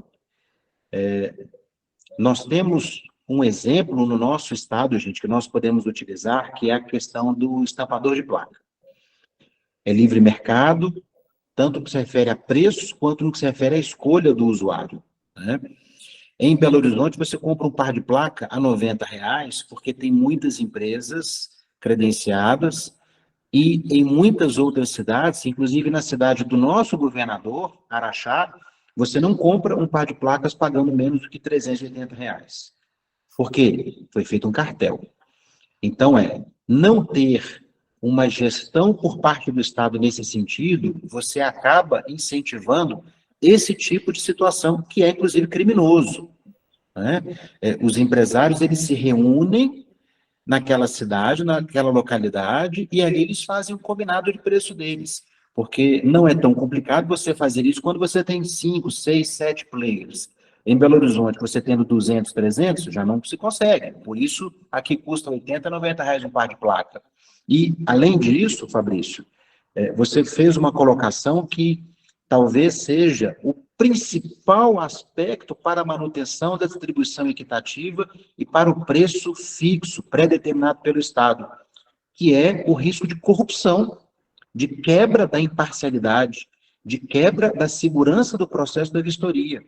Nós temos um exemplo no nosso estado, gente, que nós podemos utilizar, que é a questão do estampador de placa. É livre mercado, tanto no que se refere a preços, quanto no que se refere à escolha do usuário, né? Em Belo Horizonte, você compra um par de placa a R$90, porque tem muitas empresas credenciadas, e em muitas outras cidades, inclusive na cidade do nosso governador, Araxá, você não compra um par de placas pagando menos do que R$380. Por quê? Foi feito um cartel. Então, não ter uma gestão por parte do Estado nesse sentido, você acaba incentivando esse tipo de situação, que é, inclusive, criminoso, né? Os empresários, eles se reúnem naquela cidade, naquela localidade, e ali eles fazem um combinado de preço deles, porque não é tão complicado você fazer isso quando você tem 5, 6, 7 players. Em Belo Horizonte, você tendo 200, 300, já não se consegue. Por isso, aqui custa R$80, R$90 um par de placa. E, além disso, Fabrício, você fez uma colocação que talvez seja o principal aspecto para a manutenção da distribuição equitativa e para o preço fixo, pré-determinado pelo Estado, que é o risco de corrupção, de quebra da imparcialidade, de quebra da segurança do processo da vistoria.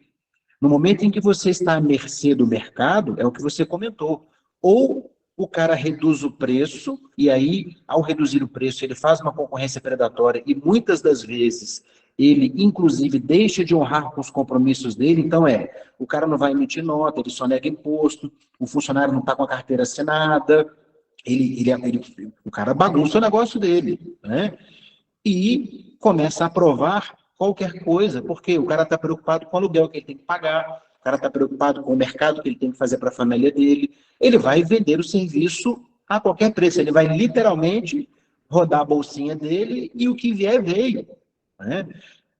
No momento em que você está à mercê do mercado, é o que você comentou, ou o cara reduz o preço, e aí, ao reduzir o preço, ele faz uma concorrência predatória, e muitas das vezes ele, inclusive, deixa de honrar com os compromissos dele. Então, o cara não vai emitir nota, ele só nega imposto, o funcionário não está com a carteira assinada, o cara bagunça o negócio dele, né? E começa a aprovar qualquer coisa, porque o cara está preocupado com o aluguel que ele tem que pagar, o cara está preocupado com o mercado que ele tem que fazer para a família dele, ele vai vender o serviço a qualquer preço, ele vai literalmente rodar a bolsinha dele e o que vier veio, né?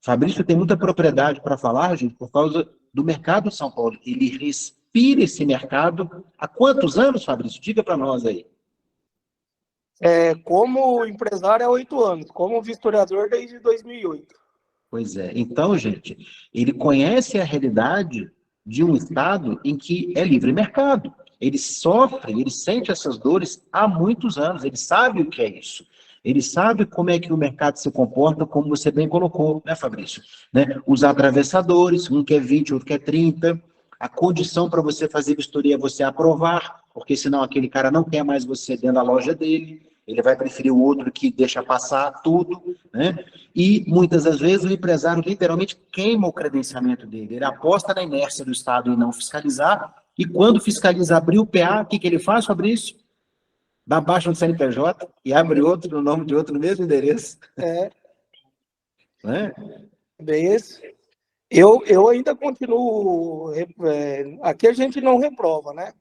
Fabrício tem muita propriedade para falar, gente, por causa do mercado de São Paulo. Ele respira esse mercado há quantos anos, Fabrício? Diga para nós aí. Como empresário há 8 anos, como vistoriador desde 2008. Pois é. Então, gente, ele conhece a realidade de um estado em que é livre mercado. Ele sofre, ele sente essas dores há muitos anos, ele sabe o que é isso. Ele sabe como é que o mercado se comporta, como você bem colocou, né, Fabrício? Né? Os atravessadores, um quer 20, outro quer 30. A condição para você fazer vistoria é você aprovar, porque senão aquele cara não quer mais você dentro da loja dele, ele vai preferir o outro que deixa passar tudo, né? E muitas das vezes o empresário literalmente queima o credenciamento dele, ele aposta na inércia do Estado em não fiscalizar, e quando fiscaliza abrir o PA, o que ele faz, Fabrício? Dá baixa no CNPJ e abre outro no nome de outro no mesmo endereço. Né? Bem isso. Eu ainda continuo. Aqui a gente não reprova, né?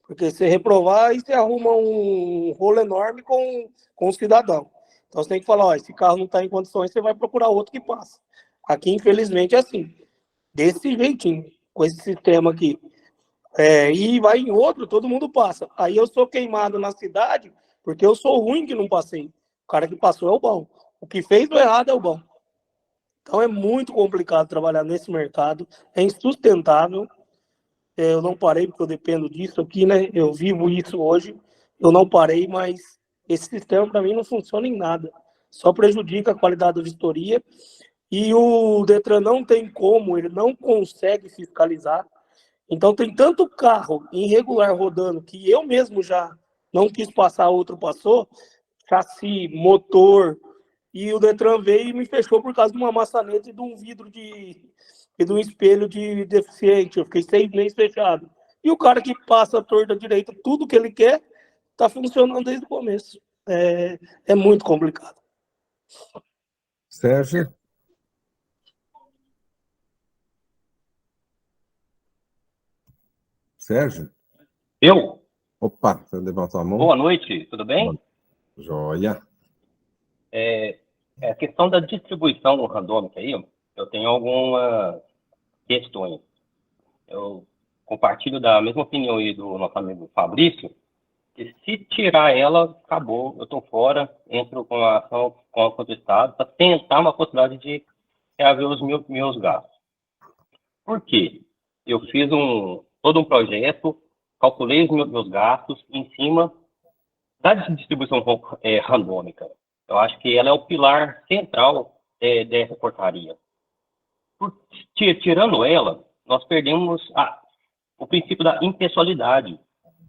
Porque se reprovar, aí você arruma um rolo enorme com o cidadão. Então você tem que falar: esse carro não está em condições, você vai procurar outro que passa. Aqui, infelizmente, é assim. Desse jeitinho, com esse sistema aqui. E vai em outro, todo mundo passa. Aí eu sou queimado na cidade, porque eu sou ruim que não passei. O cara que passou é o bom. O que fez do errado é o bom. Então é muito complicado trabalhar nesse mercado, é insustentável. Eu não parei porque eu dependo disso aqui, né? Eu vivo isso hoje. Eu não parei, mas esse sistema para mim não funciona em nada. Só prejudica a qualidade da vistoria. E o Detran não tem como, ele não consegue fiscalizar. Então tem tanto carro irregular rodando que eu mesmo já não quis passar, outro passou, chassi, motor, e o Detran veio e me fechou por causa de uma maçaneta e de um vidro e de um espelho de deficiente. Eu fiquei 6 meses fechado. E o cara que passa a torta direita, tudo que ele quer, está funcionando desde o começo. é muito complicado. Sérgio? Sérgio? Eu? Opa, você levantou a mão? Boa noite, tudo bem? Joia. A questão da distribuição randômica aí, eu tenho algumas questões. Eu compartilho da mesma opinião aí do nosso amigo Fabrício, que se tirar ela, acabou, eu estou fora, entro com a ação contra o Estado para tentar uma possibilidade de reaver os meus gastos. Por quê? Eu fiz todo um projeto, calculei os meus gastos em cima da distribuição randômica. Eu acho que ela é o pilar central dessa portaria. Tirando ela, nós perdemos o princípio da impessoalidade.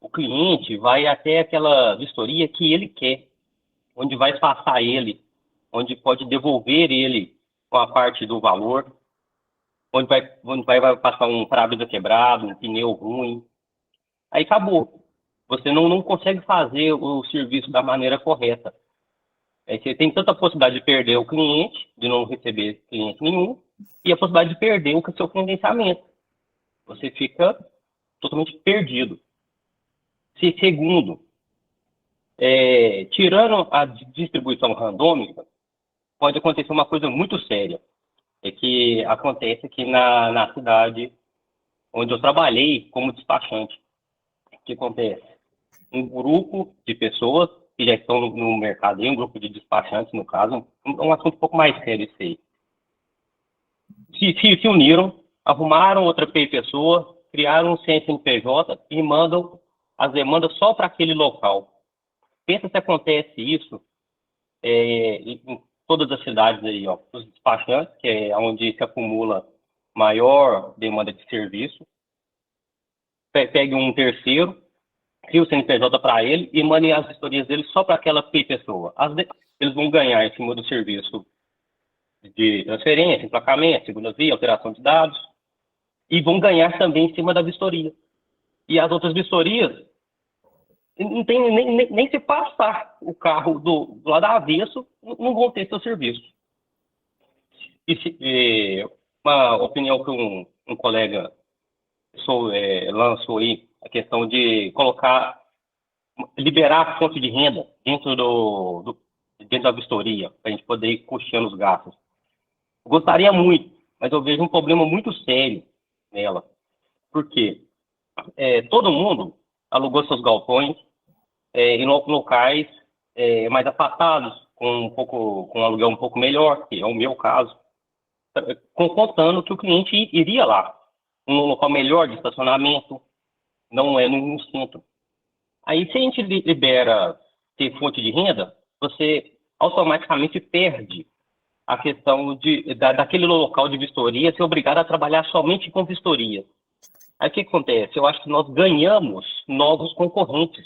O cliente vai até aquela vistoria que ele quer, onde vai passar ele, onde pode devolver ele com a parte do valor, onde vai passar um para-brisa quebrado, um pneu ruim. Aí acabou. Você não consegue fazer o serviço da maneira correta. Aí você tem tanta possibilidade de perder o cliente, de não receber cliente nenhum, e a possibilidade de perder o seu credenciamento. Você fica totalmente perdido. Segundo, tirando a distribuição randômica, pode acontecer uma coisa muito séria. É que acontece aqui na cidade onde eu trabalhei como despachante. O que acontece? Um grupo de pessoas que já estão no mercado, um grupo de despachantes, no caso, um assunto um pouco mais sério isso aí. Se uniram, arrumaram outra pessoa, criaram um CNPJ e mandam as demandas só para aquele local. Pensa se acontece isso em todas as cidades aí, ó, os despachantes, que é onde se acumula maior demanda de serviço, pegue um terceiro, cria o CNPJ para ele e mande as vistorias dele só para aquela pessoa. Eles vão ganhar em cima do serviço de transferência, emplacamento, segunda via, alteração de dados, e vão ganhar também em cima da vistoria. E as outras vistorias, não tem nem se passar o carro do lado avesso, não vão ter seu serviço. Uma opinião que um colega lançou aí, a questão de liberar a fonte de renda dentro da vistoria, para a gente poder ir custeando os gastos. Gostaria muito, mas eu vejo um problema muito sério nela. Por quê? Todo mundo alugou seus galpões em locais mais afastados, com um aluguel um pouco melhor, que é o meu caso, contando que o cliente iria lá, um local melhor de estacionamento, não é no centro. Aí, se a gente libera ter fonte de renda, você automaticamente perde a questão daquele local de vistoria ser obrigado a trabalhar somente com vistoria. Aí, o que acontece? Eu acho que nós ganhamos novos concorrentes.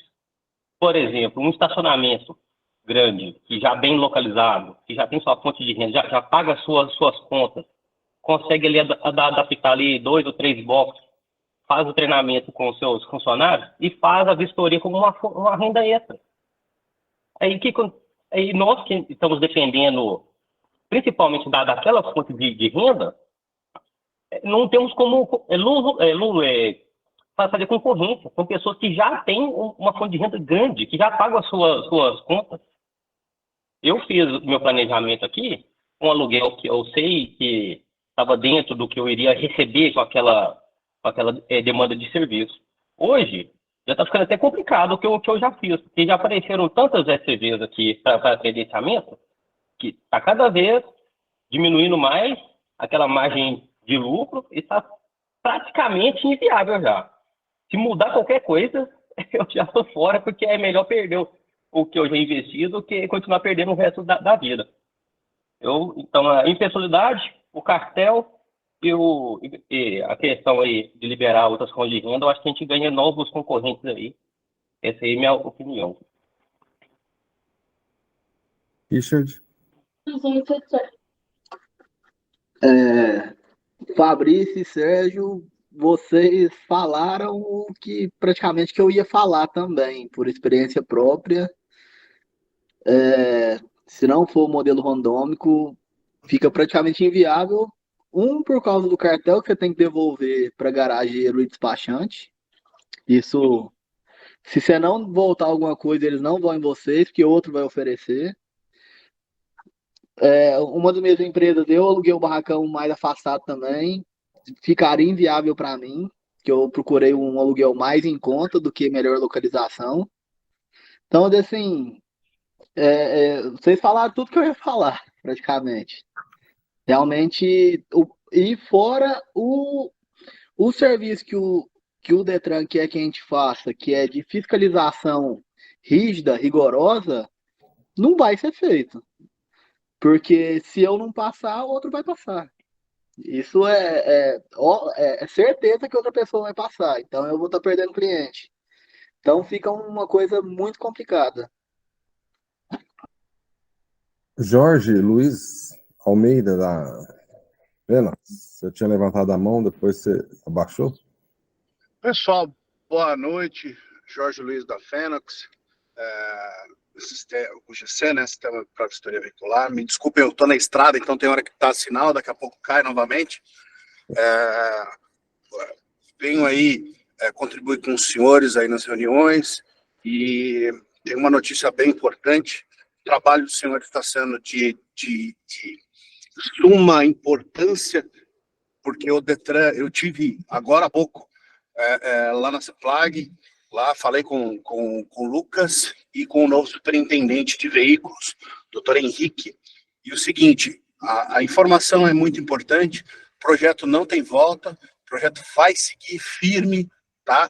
Por exemplo, um estacionamento grande, que já bem localizado, que já tem sua fonte de renda, já paga suas contas, consegue ali adaptar ali 2 ou 3 blocos, faz o treinamento com os seus funcionários e faz a vistoria como uma renda extra. Aí nós que estamos defendendo, principalmente daquela fonte de renda, não temos como fazer concorrência com pessoas que já têm uma fonte de renda grande, que já pagam as suas contas. Eu fiz o meu planejamento aqui, um aluguel que eu sei que estava dentro do que eu iria receber com aquela demanda de serviço. Hoje, já está ficando até complicado o que eu já fiz, porque já apareceram tantas SCVs aqui para credenciamento, que está cada vez diminuindo mais aquela margem de lucro e está praticamente inviável já. Se mudar qualquer coisa, eu já estou fora, porque é melhor perder o que eu já investi do que continuar perdendo o resto da vida. Então, a impessoalidade, o cartel e a questão aí de liberar outras fontes de renda, eu acho que a gente ganha novos concorrentes aí. Essa aí é a minha opinião. Richard? Fabrício e Sérgio, vocês falaram o que praticamente que eu ia falar também, por experiência própria. Se não for o modelo randômico, fica praticamente inviável. Por causa do cartel que você tem que devolver para garageiro e despachante. Isso, se você não voltar alguma coisa, eles não vão em vocês, que outro vai oferecer. Uma das minhas empresas, eu aluguei o barracão mais afastado também. Ficaria inviável para mim, que eu procurei um aluguel mais em conta do que melhor localização. Então, assim, vocês falaram tudo que eu ia falar, praticamente. Realmente, e fora o serviço que o Detran quer que a gente faça, que é de fiscalização rígida, rigorosa, não vai ser feito. Porque se eu não passar, o outro vai passar. Isso é certeza que outra pessoa vai passar. Então eu vou estar perdendo cliente. Então fica uma coisa muito complicada. Jorge Luiz Almeida, da Fênix, você tinha levantado a mão, depois você abaixou? Pessoal, boa noite. Jorge Luiz da Fênix. O GC, né, Sistema para Vistoria Veicular. Me desculpe, eu estou na estrada, então tem hora que está sinal, daqui a pouco cai novamente. Venho aí contribuir com os senhores aí nas reuniões e tem uma notícia bem importante. O trabalho dos senhores está sendo de suma importância, porque o Detran, eu tive agora há pouco lá na CEPLAG, lá falei com o Lucas e com o novo superintendente de veículos, doutor Henrique, e o seguinte, a informação é muito importante, o projeto não tem volta, o projeto vai seguir firme, tá?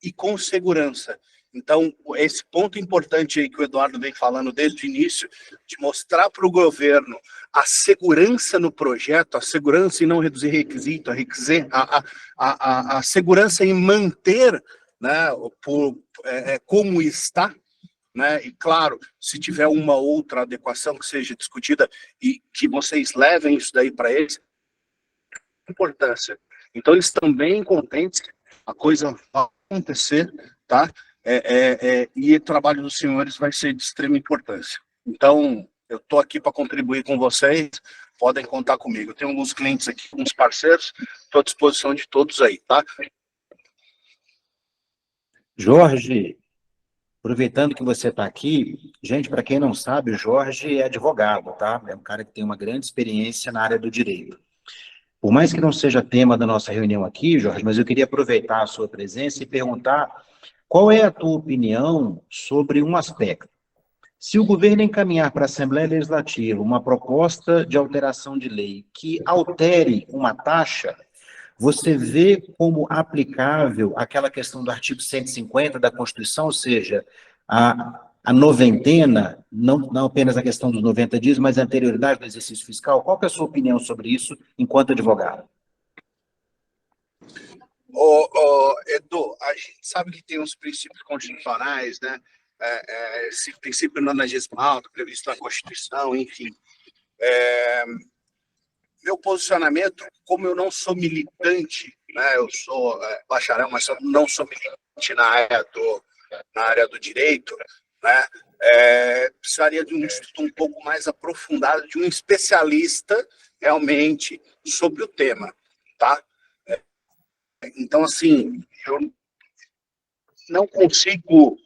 E com segurança. Então, esse ponto importante aí que o Eduardo vem falando desde o início, de mostrar para o governo a segurança no projeto, a segurança em não reduzir requisito, a segurança em manter, né, como está, né, e claro, se tiver uma outra adequação que seja discutida e que vocês levem isso daí para eles, importância. Então, eles estão bem contentes, a coisa vai acontecer, tá? E o trabalho dos senhores vai ser de extrema importância. Então, eu estou aqui para contribuir com vocês, podem contar comigo. Eu tenho alguns clientes aqui, alguns parceiros, estou à disposição de todos aí, tá? Jorge, aproveitando que você está aqui, gente, para quem não sabe, o Jorge é advogado, tá? É um cara que tem uma grande experiência na área do direito. Por mais que não seja tema da nossa reunião aqui, Jorge, mas eu queria aproveitar a sua presença e perguntar qual é a tua opinião sobre um aspecto. Se o governo encaminhar para a Assembleia Legislativa uma proposta de alteração de lei que altere uma taxa, você vê como aplicável aquela questão do artigo 150 da Constituição, ou seja, a noventena, não apenas a questão dos 90 dias, mas a anterioridade do exercício fiscal? Qual que é a sua opinião sobre isso enquanto advogado? Edu, a gente sabe que tem uns princípios constitucionais, né? Esse princípio nonagesmal previsto na Constituição, enfim. Meu posicionamento, como eu não sou militante, né? Eu sou bacharel, mas eu não sou militante na área do direito, né? Precisaria de um estudo um pouco mais aprofundado, de um especialista realmente sobre o tema, tá? Então, assim, eu não consigo,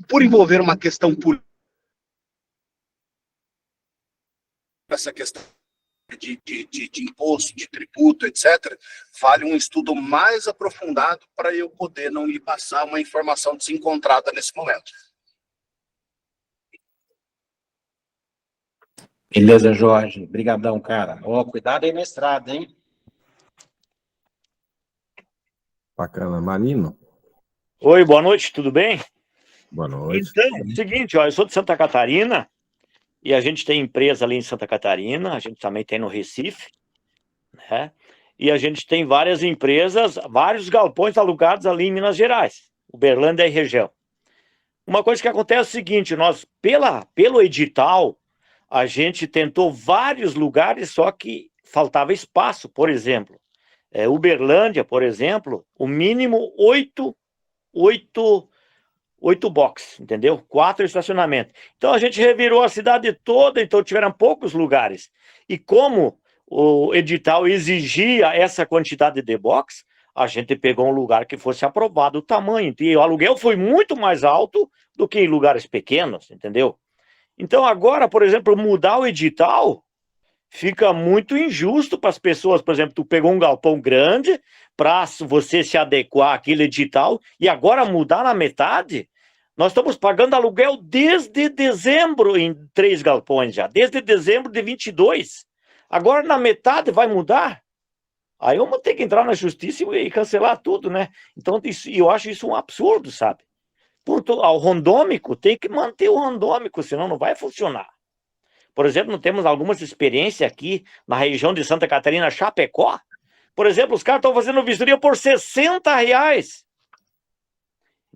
por envolver uma questão política, essa questão de imposto, de tributo, etc., vale um estudo mais aprofundado para eu poder não lhe passar uma informação desencontrada nesse momento. Beleza, Jorge. Obrigadão, cara. Cuidado aí na estrada, hein? Bacana. Marino? Oi, boa noite, tudo bem? Boa noite. Então, é o seguinte, ó, eu sou de Santa Catarina e a gente tem empresa ali em Santa Catarina, a gente também tem no Recife, né? E a gente tem várias empresas, vários galpões alugados ali em Minas Gerais, Uberlândia e região. Uma coisa que acontece é o seguinte, nós, pelo edital, a gente tentou vários lugares, só que faltava espaço, por exemplo. Uberlândia, por exemplo, o mínimo 8 8 boxes, entendeu? 4 estacionamentos. Então a gente revirou a cidade toda, então tiveram poucos lugares. E como o edital exigia essa quantidade de box, a gente pegou um lugar que fosse aprovado o tamanho. E o aluguel foi muito mais alto do que em lugares pequenos, entendeu? Então agora, por exemplo, mudar o edital fica muito injusto para as pessoas. Por exemplo, tu pegou um galpão grande para você se adequar àquele edital e agora mudar na metade. Nós estamos pagando aluguel desde dezembro em 3 galpões já, desde dezembro de 22. Agora na metade vai mudar? Aí vamos ter que entrar na justiça e cancelar tudo, né? Então eu acho isso um absurdo, sabe? Ao randômico, tem que manter o randômico, senão não vai funcionar. Por exemplo, nós temos algumas experiências aqui na região de Santa Catarina, Chapecó. Por exemplo, os caras estão fazendo vistoria por R$60.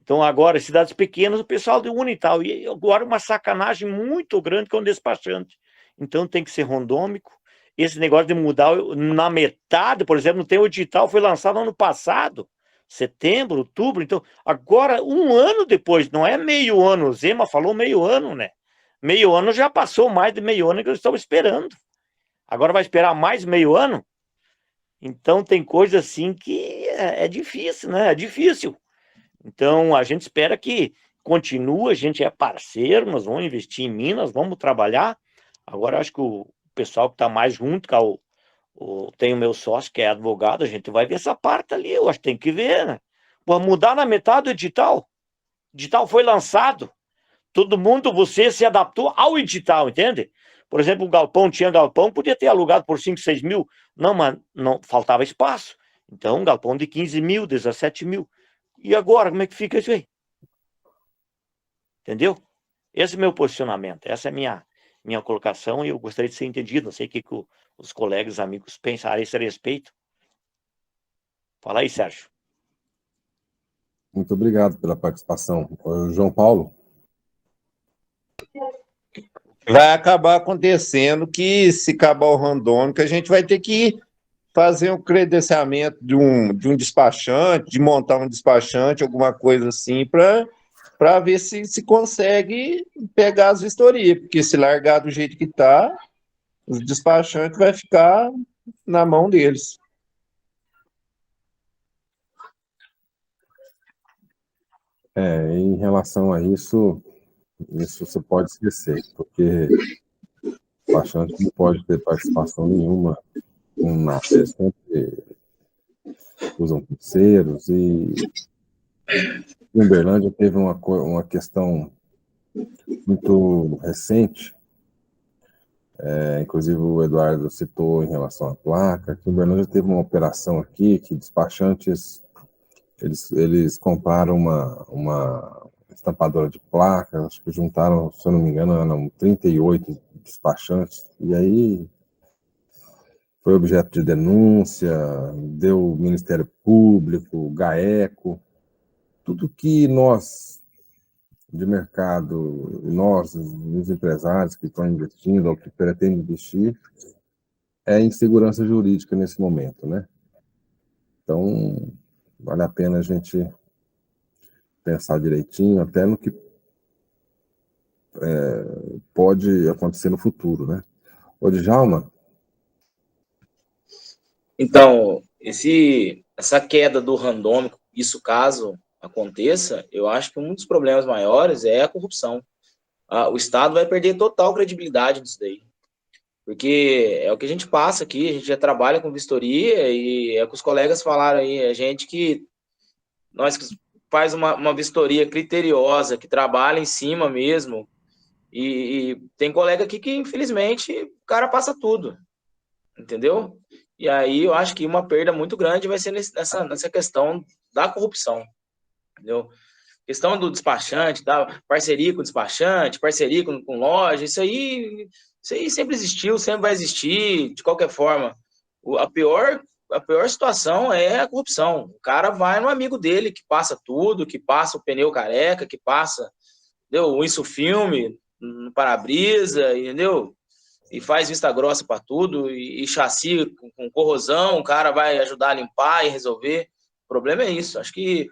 Então agora, em cidades pequenas, o pessoal de Unital. E agora uma sacanagem muito grande com o despachante. Então tem que ser randômico. Esse negócio de mudar na metade, por exemplo, não tem o edital, foi lançado ano passado. Setembro, outubro. Então, agora, um ano depois, não é meio ano. O Zema falou meio ano, né? Meio ano já passou, mais de meio ano que eles estão esperando. Agora vai esperar mais meio ano? Então tem coisa assim que é difícil, né? É difícil. Então a gente espera que continue, a gente é parceiro, nós vamos investir em Minas, vamos trabalhar. Agora acho que o pessoal que está mais junto, tem o meu sócio que é advogado, a gente vai ver essa parte ali, eu acho que tem que ver, né? Pô, mudar na metade do edital. O edital foi lançado. Todo mundo, você se adaptou ao edital, entende? Por exemplo, o galpão, tinha galpão, podia ter alugado por 5, 6 mil. Não, mas não, faltava espaço. Então, um galpão de 15 mil, 17 mil. E agora, como é que fica isso aí? Entendeu? Esse é o meu posicionamento, essa é a minha colocação e eu gostaria de ser entendido. Não sei o que os colegas, amigos pensam a esse respeito. Fala aí, Sérgio. Muito obrigado pela participação. João Paulo? Vai acabar acontecendo que, se acabar o randômico, a gente vai ter que fazer um credenciamento de um despachante, de montar um despachante, alguma coisa assim, para ver se consegue pegar as vistorias, porque se largar do jeito que está, os despachantes vai ficar na mão deles. Em relação a isso você pode esquecer, porque o despachante não pode ter participação nenhuma com nada, eles sempre usam terceiros, e em Uberlândia teve uma questão muito recente, inclusive o Eduardo citou em relação à placa, que em Uberlândia teve uma operação aqui, que despachantes, eles compraram uma estampadora de placa, acho que juntaram, se eu não me engano, eram 38 despachantes, e aí foi objeto de denúncia, deu o Ministério Público, GAECO, tudo que nós, de mercado, nós, os empresários que estão investindo ou que pretendem investir, é insegurança jurídica nesse momento, né? Então, vale a pena a gente pensar direitinho, até no que pode acontecer no futuro, né? Ô, Djalma? Então, essa queda do randômico, isso caso aconteça, eu acho que um dos problemas maiores é a corrupção. O Estado vai perder total credibilidade nisso daí. Porque é o que a gente passa aqui, a gente já trabalha com vistoria e é o que os colegas falaram aí, a gente que nós faz uma vistoria criteriosa, que trabalha em cima mesmo, e tem colega aqui que, infelizmente, o cara passa tudo, entendeu? E aí eu acho que uma perda muito grande vai ser nessa questão da corrupção, entendeu? Questão do despachante, da parceria com o despachante, parceria com loja, isso aí sempre existiu, sempre vai existir, de qualquer forma. A pior situação é a corrupção. O cara vai no amigo dele, que passa tudo, que passa o pneu careca, que passa, entendeu? O insufilme no para-brisa, entendeu? E faz vista grossa para tudo, e chassi com corrosão, o cara vai ajudar a limpar e resolver. O problema é isso. Acho que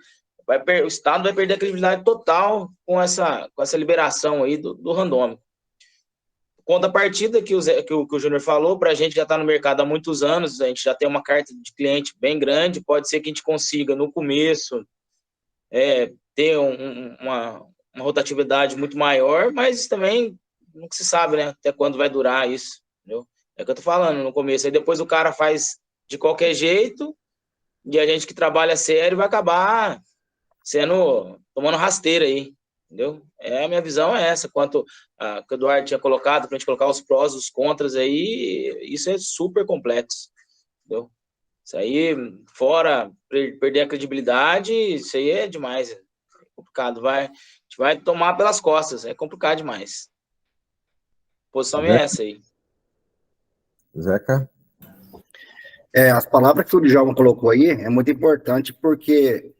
o Estado vai perder a credibilidade total com essa liberação aí do randômico. Contrapartida que o Júnior falou, para a gente já está no mercado há muitos anos, a gente já tem uma carta de cliente bem grande, pode ser que a gente consiga, no começo, ter uma rotatividade muito maior, mas também não se sabe, né, até quando vai durar isso, entendeu? É o que eu tô falando no começo, aí depois o cara faz de qualquer jeito, e a gente que trabalha sério vai acabar tomando rasteira aí, entendeu? A minha visão é essa, quanto que o Eduardo tinha colocado, para a gente colocar os prós, os contras aí, isso é super complexo, entendeu? Isso aí, fora perder a credibilidade, isso aí é demais, é complicado, a gente vai tomar pelas costas, é complicado demais. A posição é essa aí. Zeca? As palavras que o Djalma colocou aí é muito importante, porque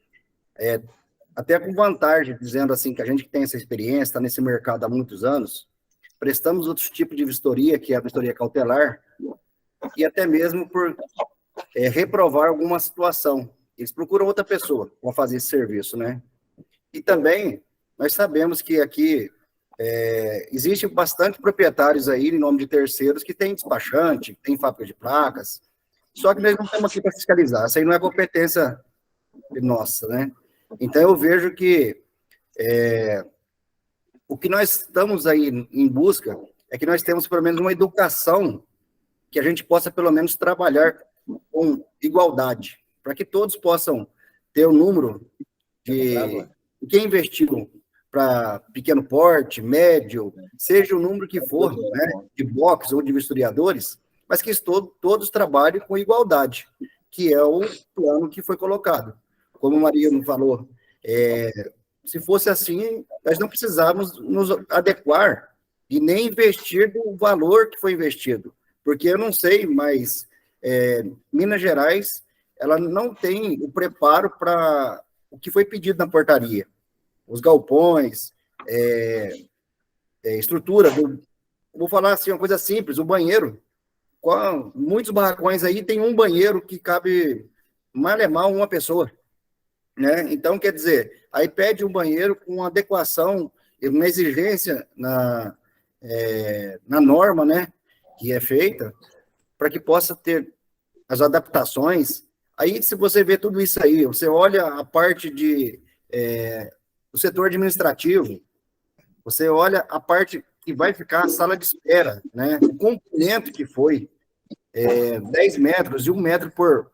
até com vantagem, dizendo assim, que a gente que tem essa experiência, está nesse mercado há muitos anos, prestamos outros tipos de vistoria, que é a vistoria cautelar, e até mesmo por reprovar alguma situação. Eles procuram outra pessoa para fazer esse serviço, né? E também, nós sabemos que aqui existem bastante proprietários aí, em nome de terceiros, que tem despachante, tem fábrica de placas, só que nós não estamos aqui para fiscalizar, isso aí não é competência nossa, né? Então, eu vejo que o que nós estamos aí em busca é que nós temos, pelo menos, uma educação que a gente possa, pelo menos, trabalhar com igualdade, para que todos possam ter o número de quem investiu para pequeno porte, médio, seja o número que for, né, de box ou de vistoriadores, mas que todos trabalhem com igualdade, que é o plano que foi colocado. Como o Mariano falou, se fosse assim, nós não precisávamos nos adequar e nem investir do valor que foi investido, porque eu não sei, mas Minas Gerais, ela não tem o preparo para o que foi pedido na portaria. Os galpões, estrutura, vou falar assim, uma coisa simples, o banheiro. Muitos barracões aí tem um banheiro que cabe mal uma pessoa, né? Então, quer dizer, aí pede um banheiro com adequação, uma exigência na norma, né, que é feita, para que possa ter as adaptações. Aí, se você vê tudo isso aí, você olha a parte do setor administrativo, você olha a parte que vai ficar a sala de espera, né, o comprimento que foi, 10 metros e 1 metro por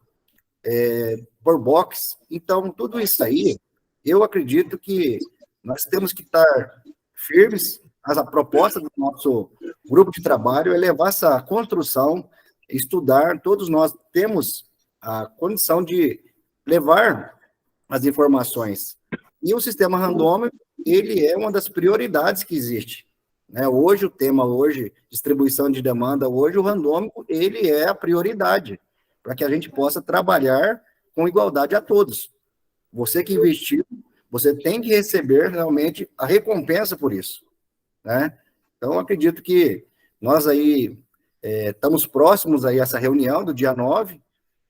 box. Então, tudo isso aí, eu acredito que nós temos que estar firmes. A proposta do nosso grupo de trabalho é levar essa construção, estudar, todos nós temos a condição de levar as informações. E o sistema randômico, ele é uma das prioridades que existe, né? Hoje, o tema, distribuição de demanda, hoje o randômico, ele é a prioridade, para que a gente possa trabalhar com igualdade a todos. Você que investiu, você tem que receber realmente a recompensa por isso, né? Então, acredito que nós aí estamos próximos aí a essa reunião do dia 9,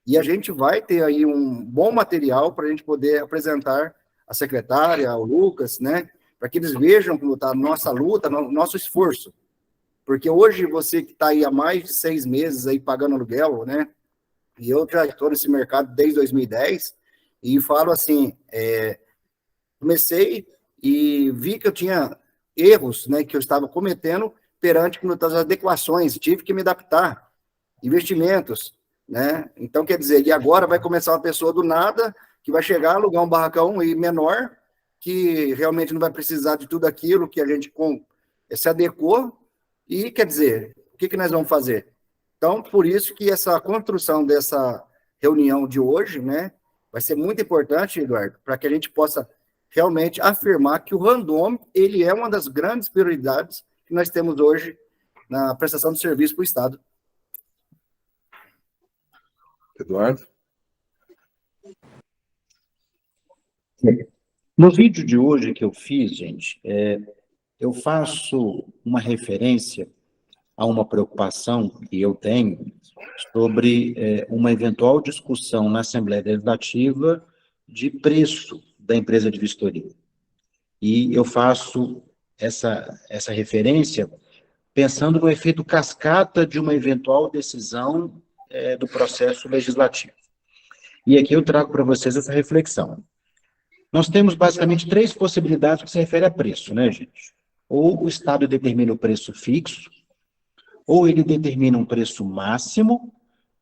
e a gente vai ter aí um bom material para a gente poder apresentar a secretária, o Lucas, né? Para que eles vejam como está a nossa luta, nosso esforço. Porque hoje você que está aí há mais de 6 meses aí pagando aluguel, né? E eu já estou nesse mercado desde 2010, e falo assim, comecei e vi que eu tinha erros, né, que eu estava cometendo perante as adequações, tive que me adaptar, investimentos, né? Então, quer dizer, e agora vai começar uma pessoa do nada, que vai chegar, alugar um barracão e menor, que realmente não vai precisar de tudo aquilo que a gente se adequou, e, quer dizer, o que nós vamos fazer? Então, por isso que essa construção dessa reunião de hoje, né, vai ser muito importante, Eduardo, para que a gente possa realmente afirmar que o randômico, ele é uma das grandes prioridades que nós temos hoje na prestação de serviço para o Estado. Eduardo? No vídeo de hoje que eu fiz, gente, eu faço uma referência a uma preocupação que eu tenho sobre uma eventual discussão na Assembleia Legislativa de preço da empresa de vistoria. E eu faço essa referência pensando no efeito cascata de uma eventual decisão do processo legislativo. E aqui eu trago para vocês essa reflexão. Nós temos basicamente 3 possibilidades que se refere a preço, né, gente? Ou o Estado determina o preço fixo, ou ele determina um preço máximo,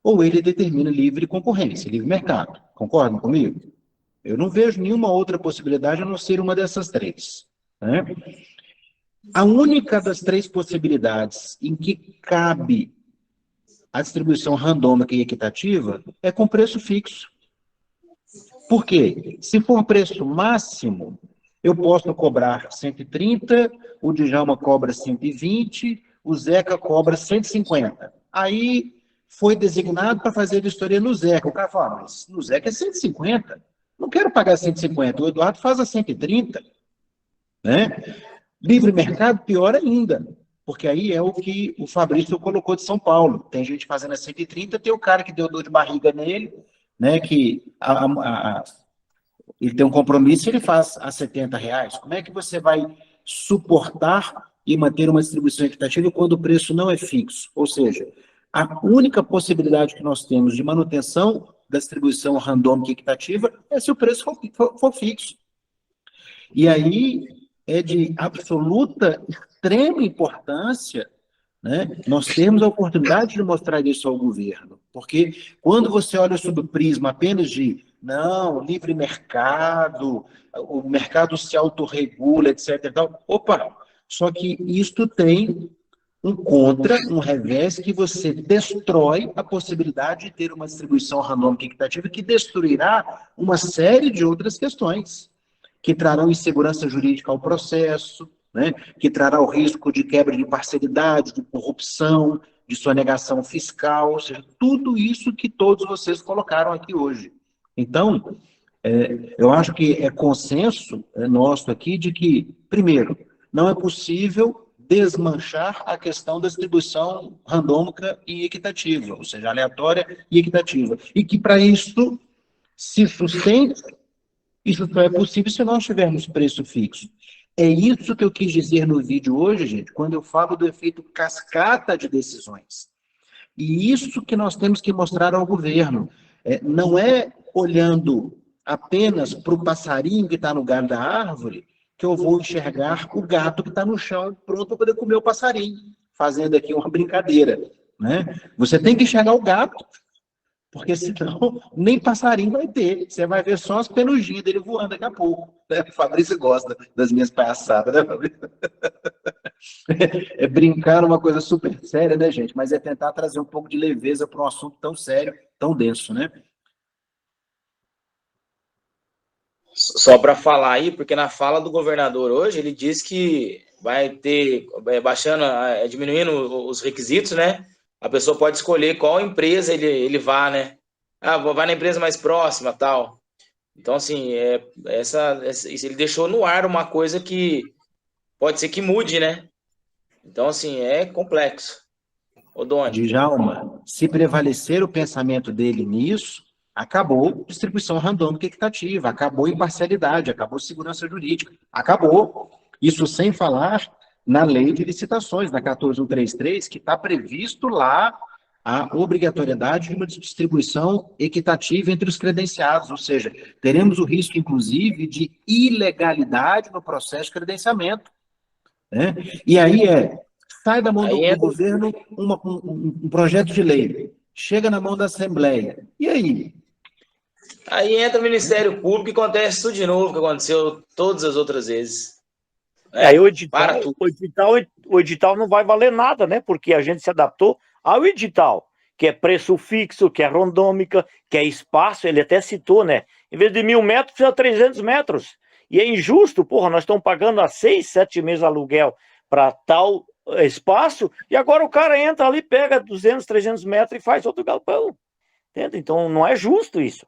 ou ele determina livre concorrência, livre mercado. Concordam comigo? Eu não vejo nenhuma outra possibilidade a não ser uma dessas 3. Né? A única das 3 possibilidades em que cabe a distribuição randômica e equitativa é com preço fixo. Por quê? Se for preço máximo, eu posso cobrar 130, o Djalma cobra 120, o Zeca cobra 150. Aí foi designado para fazer vistoria no Zeca. O cara fala, mas no Zeca é 150. Não quero pagar 150, o Eduardo faz a 130. Né? Livre mercado, pior ainda, porque aí é o que o Fabrício colocou de São Paulo. Tem gente fazendo a 130, tem o cara que deu dor de barriga nele, né, que ele tem um compromisso e ele faz a R$70. Como é que você vai suportar e manter uma distribuição equitativa quando o preço não é fixo? Ou seja, a única possibilidade que nós temos de manutenção da distribuição randômica equitativa é se o preço for fixo. E aí é de absoluta, extrema importância, né, nós temos a oportunidade de mostrar isso ao governo. Porque quando você olha sob o prisma apenas de, não, livre mercado, o mercado se autorregula, etc. E tal, opa, só que isto tem um contra, um revés, que você destrói a possibilidade de ter uma distribuição randômica equitativa que destruirá uma série de outras questões, que trarão insegurança jurídica ao processo, né, que trará o risco de quebra de parcialidade, de corrupção, de sonegação fiscal, ou seja, tudo isso que todos vocês colocaram aqui hoje. Então, eu acho que é consenso nosso aqui de que, primeiro, não é possível desmanchar a questão da distribuição randômica e equitativa, ou seja, aleatória e equitativa. E que, para isso, se sustente, isso só é possível se nós tivermos preço fixo. É isso que eu quis dizer no vídeo hoje, gente, quando eu falo do efeito cascata de decisões. E isso que nós temos que mostrar ao governo. Não é olhando apenas para o passarinho que está no galho da árvore que eu vou enxergar o gato que está no chão pronto para poder comer o passarinho, fazendo aqui uma brincadeira. Né? Você tem que enxergar o gato, porque senão nem passarinho vai ter. Você vai ver só as penuginhas dele voando daqui a pouco. Né? O Fabrício gosta das minhas palhaçadas, né, Fabrício? É brincar uma coisa super séria, né, gente? Mas é tentar trazer um pouco de leveza para um assunto tão sério, tão denso, né? Só para falar aí, porque na fala do governador hoje, ele diz que vai ter, diminuindo os requisitos, né? A pessoa pode escolher qual empresa ele vá, né? Vai na empresa mais próxima, tal. Então, assim, ele deixou no ar uma coisa que pode ser que mude, né? Então, assim, é complexo. Ô, Doni. Djalma, se prevalecer o pensamento dele nisso, acabou distribuição randômica equitativa, acabou imparcialidade, acabou segurança jurídica, acabou. Isso sem falar na lei de licitações, na 14133, que está previsto lá a obrigatoriedade de uma distribuição equitativa entre os credenciados, ou seja, teremos o risco, inclusive, de ilegalidade no processo de credenciamento. Né? E aí sai da mão do governo um projeto de lei, chega na mão da Assembleia, e aí? Aí entra o Ministério Público e acontece tudo de novo, que aconteceu todas as outras vezes. Aí o edital não vai valer nada, né? Porque a gente se adaptou ao edital, que é preço fixo, que é randômica, que é espaço, ele até citou, né? Em vez de 1.000 metros, precisa de 300 metros. E é injusto, porra, nós estamos pagando há 6, 7 meses aluguel para tal espaço, e agora o cara entra ali, pega 200, 300 metros e faz outro galpão. Entende? Então não é justo isso.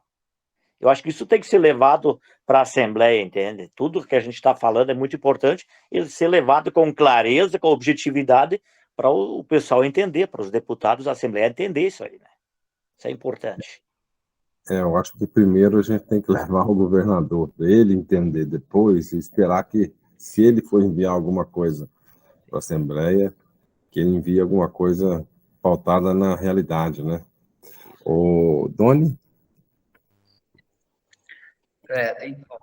Eu acho que isso tem que ser levado para a Assembleia, entende? Tudo que a gente está falando é muito importante e ser levado com clareza, com objetividade, para o pessoal entender, para os deputados da Assembleia entender isso aí, né? Isso é importante. Eu acho que primeiro a gente tem que levar o governador dele, entender depois e esperar que, se ele for enviar alguma coisa para a Assembleia, que ele envie alguma coisa pautada na realidade, né? O Doni? Então,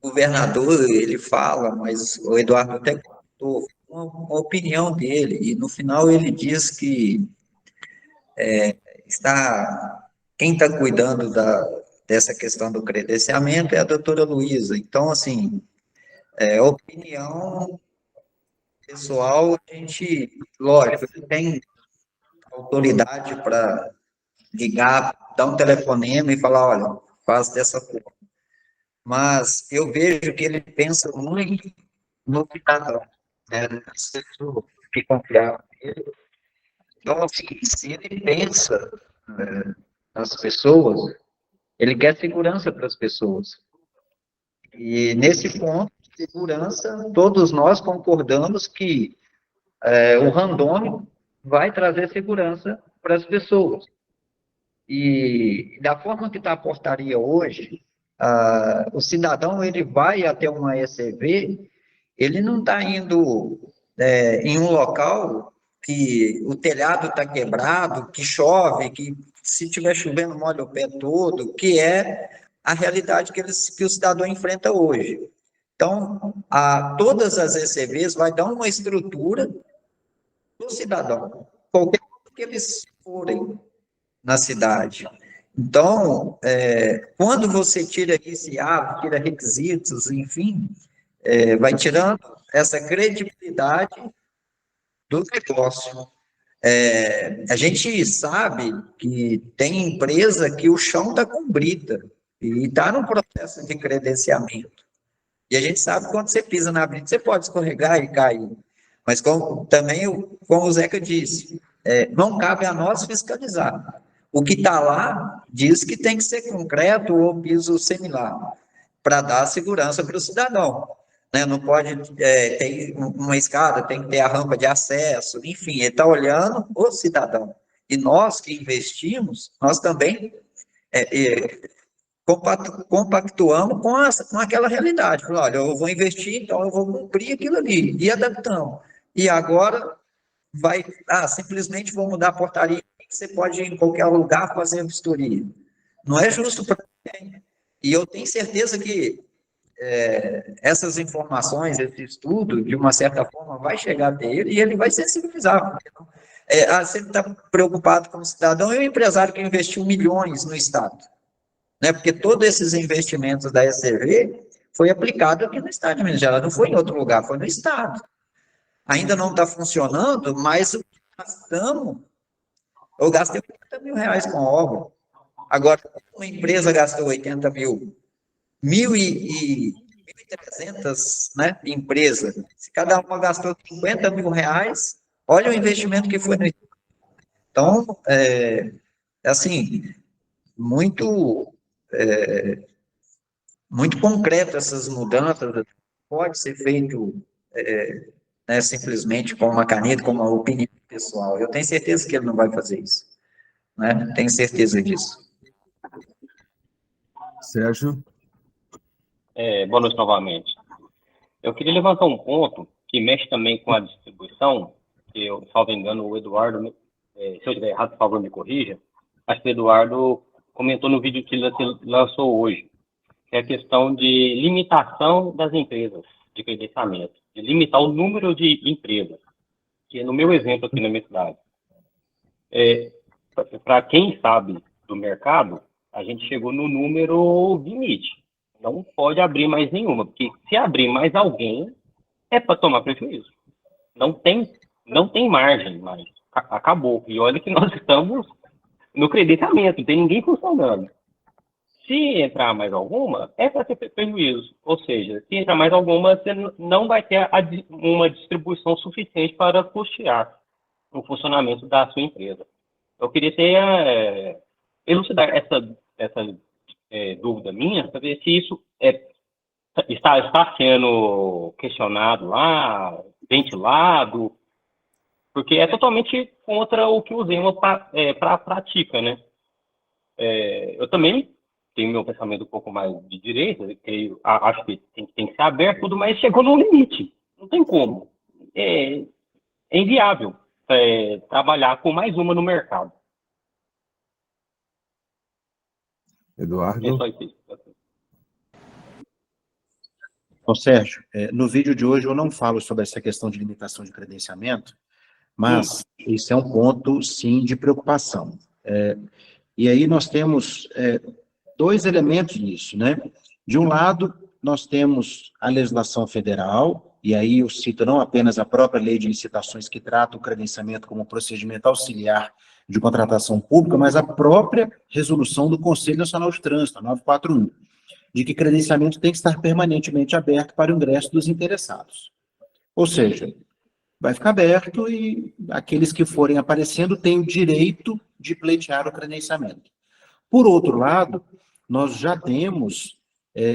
o governador, ele fala, mas o Eduardo até contou uma opinião dele, e no final ele diz que quem está cuidando dessa questão do credenciamento é a doutora Luísa. Então, assim, opinião pessoal, a gente, lógico, ele tem autoridade para ligar, dar um telefonema e falar, olha, faz dessa forma. Mas eu vejo que ele pensa muito no cidadão, né? Não sei se eu fiquei confiável nele. Então, assim, se ele pensa nas pessoas, ele quer segurança para as pessoas. E nesse ponto de segurança, todos nós concordamos que o randômico vai trazer segurança para as pessoas. E da forma que está a portaria hoje, o cidadão ele vai até uma ECV, ele não está indo em um local que o telhado está quebrado, que chove, que se estiver chovendo molha o pé todo, que é a realidade que o cidadão enfrenta hoje. Então, todas as ECVs vai dar uma estrutura do cidadão, qualquer coisa que eles forem na cidade. Então, quando você tira isso, tira requisitos, enfim, vai tirando essa credibilidade do negócio. A gente sabe que tem empresa que o chão está com brita e está no processo de credenciamento. E a gente sabe que quando você pisa na brita, você pode escorregar e cair. Mas como o Zeca disse, não cabe a nós fiscalizar. O que está lá diz que tem que ser concreto ou piso similar, para dar segurança para o cidadão. Né? Não pode ter uma escada, tem que ter a rampa de acesso, enfim, ele está olhando o cidadão. E nós que investimos, nós também compactuamos com aquela realidade. Olha, eu vou investir, então eu vou cumprir aquilo ali, e adaptamos. E agora simplesmente vou mudar a portaria, que você pode ir em qualquer lugar fazer a vistoria. Não é justo para ninguém. E eu tenho certeza que essas informações, esse estudo, de uma certa forma, vai chegar até ele e ele vai sensibilizar. Se ele está preocupado com o cidadão, é o empresário que investiu milhões no Estado. Né? Porque todos esses investimentos da ECV foi aplicado aqui no Estado de Minas Gerais, não foi em outro lugar, foi no Estado. Ainda não está funcionando, mas o que gastamos, eu gastei 80 mil reais com a obra. Agora, uma empresa gastou 80 mil, 1.300, né, empresa. Se cada uma gastou 50 mil reais, olha o investimento que foi no Estado. Então, assim, muito concreto essas mudanças, pode ser feito simplesmente com uma caneta, com uma opinião pessoal. Eu tenho certeza que ele não vai fazer isso. Né? Tenho certeza disso. Sérgio? Boa noite novamente. Eu queria levantar um ponto que mexe também com a distribuição, que eu, salvo engano, o Eduardo, se eu estiver errado, por favor, me corrija. Acho que o Eduardo comentou no vídeo que ele lançou hoje, que é a questão de limitação das empresas de credenciamento, de limitar o número de empresas, que no meu exemplo aqui na minha cidade. Para quem sabe do mercado, a gente chegou no número limite. Não pode abrir mais nenhuma, porque se abrir mais alguém, é para tomar prejuízo. Não tem margem mais. Acabou. E olha que nós estamos no credenciamento, não tem ninguém funcionando. Se entrar mais alguma, é para ter prejuízo. Ou seja, se entrar mais alguma, você não vai ter uma distribuição suficiente para custear o funcionamento da sua empresa. Eu queria elucidar essa dúvida minha, para ver se isso está sendo questionado lá, ventilado, porque é totalmente contra o que o Zema pratica, né? Eu também tenho meu pensamento um pouco mais de direita, acho que tem que ser aberto tudo, mas chegou no limite. Não tem como. É inviável trabalhar com mais uma no mercado. Eduardo? É só isso. Bom, Sérgio, no vídeo de hoje eu não falo sobre essa questão de limitação de credenciamento, mas isso é um ponto, sim, de preocupação. E aí nós temos dois elementos nisso, né? De um lado, nós temos a legislação federal, e aí eu cito não apenas a própria lei de licitações que trata o credenciamento como procedimento auxiliar de contratação pública, mas a própria resolução do Conselho Nacional de Trânsito, a 941, de que credenciamento tem que estar permanentemente aberto para o ingresso dos interessados. Ou seja, vai ficar aberto e aqueles que forem aparecendo têm o direito de pleitear o credenciamento. Por outro lado, nós já temos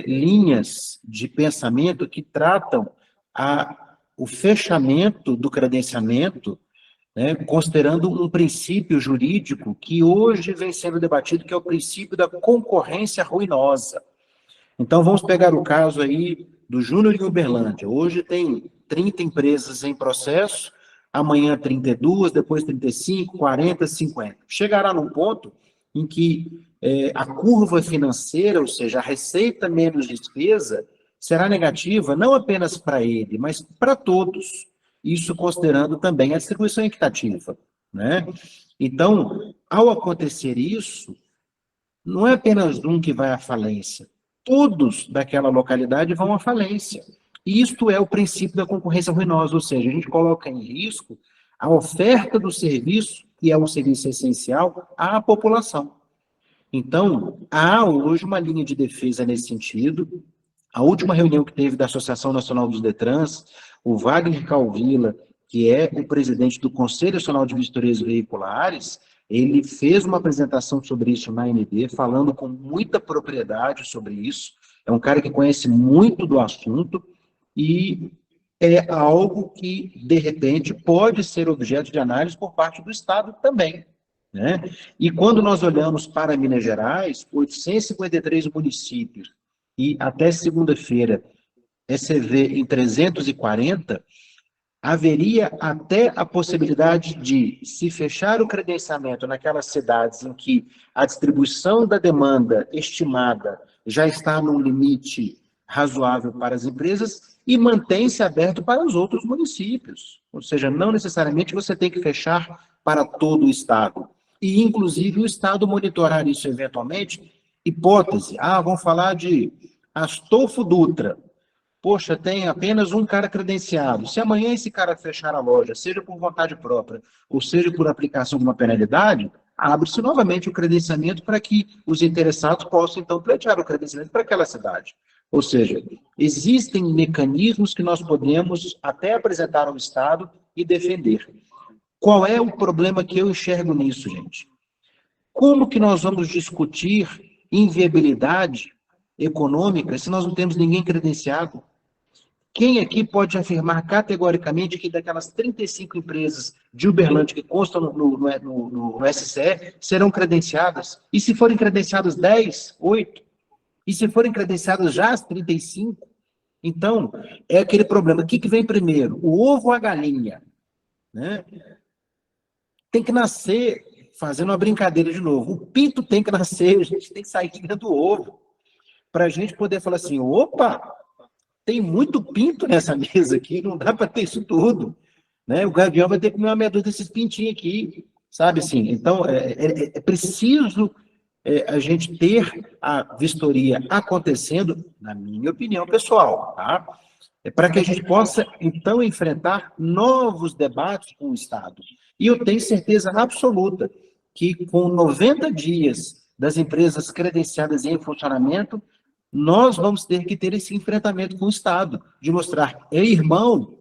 linhas de pensamento que tratam o fechamento do credenciamento, né, considerando um princípio jurídico que hoje vem sendo debatido, que é o princípio da concorrência ruinosa. Então, vamos pegar o caso aí do Júnior em Uberlândia. Hoje tem 30 empresas em processo, amanhã 32, depois 35, 40, 50. Chegará num ponto em que a curva financeira, ou seja, a receita menos despesa, será negativa não apenas para ele, mas para todos. Isso considerando também a distribuição equitativa, né? Então, ao acontecer isso, não é apenas um que vai à falência, todos daquela localidade vão à falência. Isto é o princípio da concorrência ruinosa, ou seja, a gente coloca em risco a oferta do serviço, que é um serviço essencial, à população. Então, há hoje uma linha de defesa nesse sentido. A última reunião que teve da Associação Nacional dos Detrans, o Wagner Calvila, que é o presidente do Conselho Nacional de Vistorias Veiculares, ele fez uma apresentação sobre isso na ANB, falando com muita propriedade sobre isso. É um cara que conhece muito do assunto e é algo que, de repente, pode ser objeto de análise por parte do Estado também, né? E quando nós olhamos para Minas Gerais, 853 municípios e até segunda-feira ECV em 340, haveria até a possibilidade de se fechar o credenciamento naquelas cidades em que a distribuição da demanda estimada já está num limite razoável para as empresas e mantém-se aberto para os outros municípios. Ou seja, não necessariamente você tem que fechar para todo o Estado. E, inclusive, o Estado monitorar isso eventualmente. Hipótese, vamos falar de Astolfo Dutra. Poxa, tem apenas um cara credenciado. Se amanhã esse cara fechar a loja, seja por vontade própria, ou seja por aplicação de uma penalidade, abre-se novamente o credenciamento para que os interessados possam, então, pleitear o credenciamento para aquela cidade. Ou seja, existem mecanismos que nós podemos até apresentar ao Estado e defender. Qual é o problema que eu enxergo nisso, gente? Como que nós vamos discutir inviabilidade econômica se nós não temos ninguém credenciado? Quem aqui pode afirmar categoricamente que daquelas 35 empresas de Uberlândia que constam no SCE serão credenciadas? E se forem credenciadas 10, 8? E se forem credenciadas já as 35? Então, é aquele problema. O que vem primeiro? O ovo ou a galinha? Né? Tem que nascer, fazendo uma brincadeira de novo, o pinto tem que nascer, a gente tem que sair de dentro do ovo, para a gente poder falar assim, opa, tem muito pinto nessa mesa aqui, não dá para ter isso tudo, né? O gavião vai ter que comer uma meia dúzia desses pintinhos aqui, sabe assim? Então, é preciso a gente ter a vistoria acontecendo, na minha opinião pessoal, tá? Para que a gente possa, então, enfrentar novos debates com o Estado. E eu tenho certeza absoluta que, com 90 dias das empresas credenciadas em funcionamento, nós vamos ter que ter esse enfrentamento com o Estado, de mostrar, ei, irmão,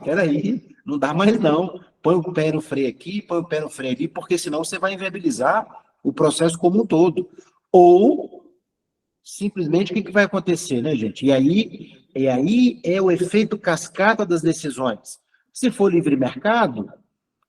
peraí, não dá mais não, põe o pé no freio aqui, põe o pé no freio ali, porque senão você vai inviabilizar o processo como um todo. Ou, simplesmente, o que vai acontecer, né, gente? E aí é o efeito cascata das decisões. Se for livre mercado,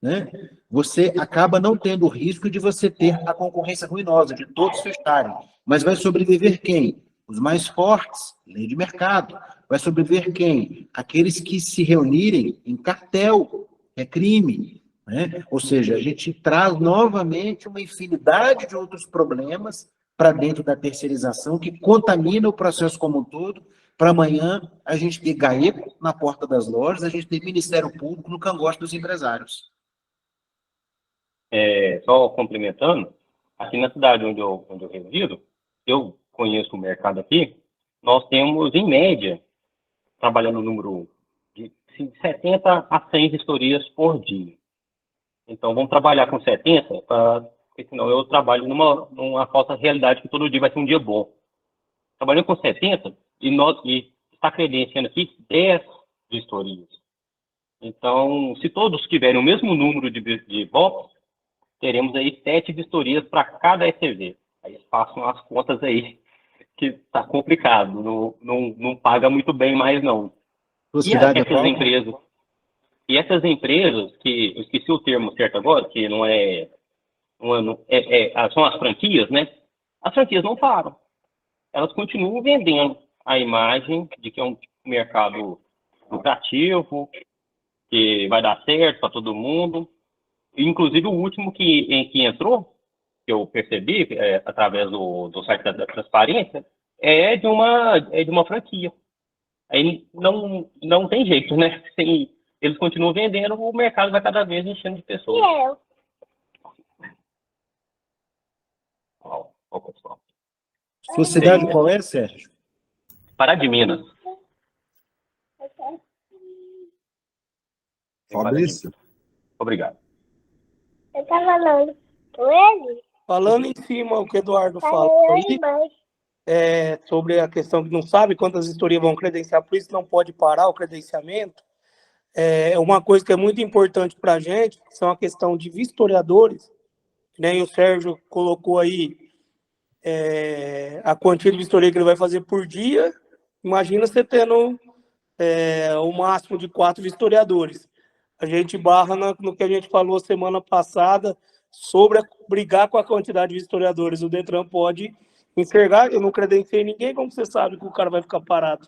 né, você acaba não tendo o risco de você ter a concorrência ruinosa, de todos fecharem. Mas vai sobreviver quem? Os mais fortes, lei de mercado. Vai sobreviver quem? Aqueles que se reunirem em cartel, é crime. Né? Ou seja, a gente traz novamente uma infinidade de outros problemas para dentro da terceirização que contamina o processo como um todo, para amanhã a gente ter GAECO na porta das lojas, a gente ter Ministério Público no cangote dos empresários. Só complementando, aqui na cidade onde eu resido, eu conheço o mercado aqui, nós temos, em média, trabalhando no número de 70 a 100 vistorias por dia. Então, vamos trabalhar com 70, porque senão eu trabalho numa falsa realidade que todo dia vai ser um dia bom. Trabalhando com 70, e está credenciando aqui 10 vistorias. Então, se todos tiverem o mesmo número de votos, teremos aí 7 vistorias para cada ECV. Aí façam as contas aí, que está complicado, não paga muito bem mais não. E essas empresas, que eu esqueci o termo certo agora, que são as franquias, né? As franquias não param. Elas continuam vendendo a imagem de que é um mercado lucrativo, que vai dar certo para todo mundo. Inclusive, o último que entrou, que eu percebi, através do site da Transparência, é de uma franquia. Aí não tem jeito, né? Eles continuam vendendo, o mercado vai cada vez enchendo de pessoas. Pessoal. Sua cidade qual é, Sérgio? Pará de Minas. Fabrício. Obrigado. Eu tá falando com ele? Falando em cima o que o Eduardo falou aí, sobre a questão que não sabe quantas vistorias vão credenciar, por isso não pode parar o credenciamento, uma coisa que é muito importante para a gente, são a questão de vistoriadores, que nem o Sérgio colocou aí, a quantia de vistoria que ele vai fazer por dia. Imagina você tendo o máximo de 4 vistoriadores. A gente barra no que a gente falou semana passada sobre brigar com a quantidade de vistoriadores. O Detran pode enxergar, eu não credenciei ninguém, como você sabe que o cara vai ficar parado.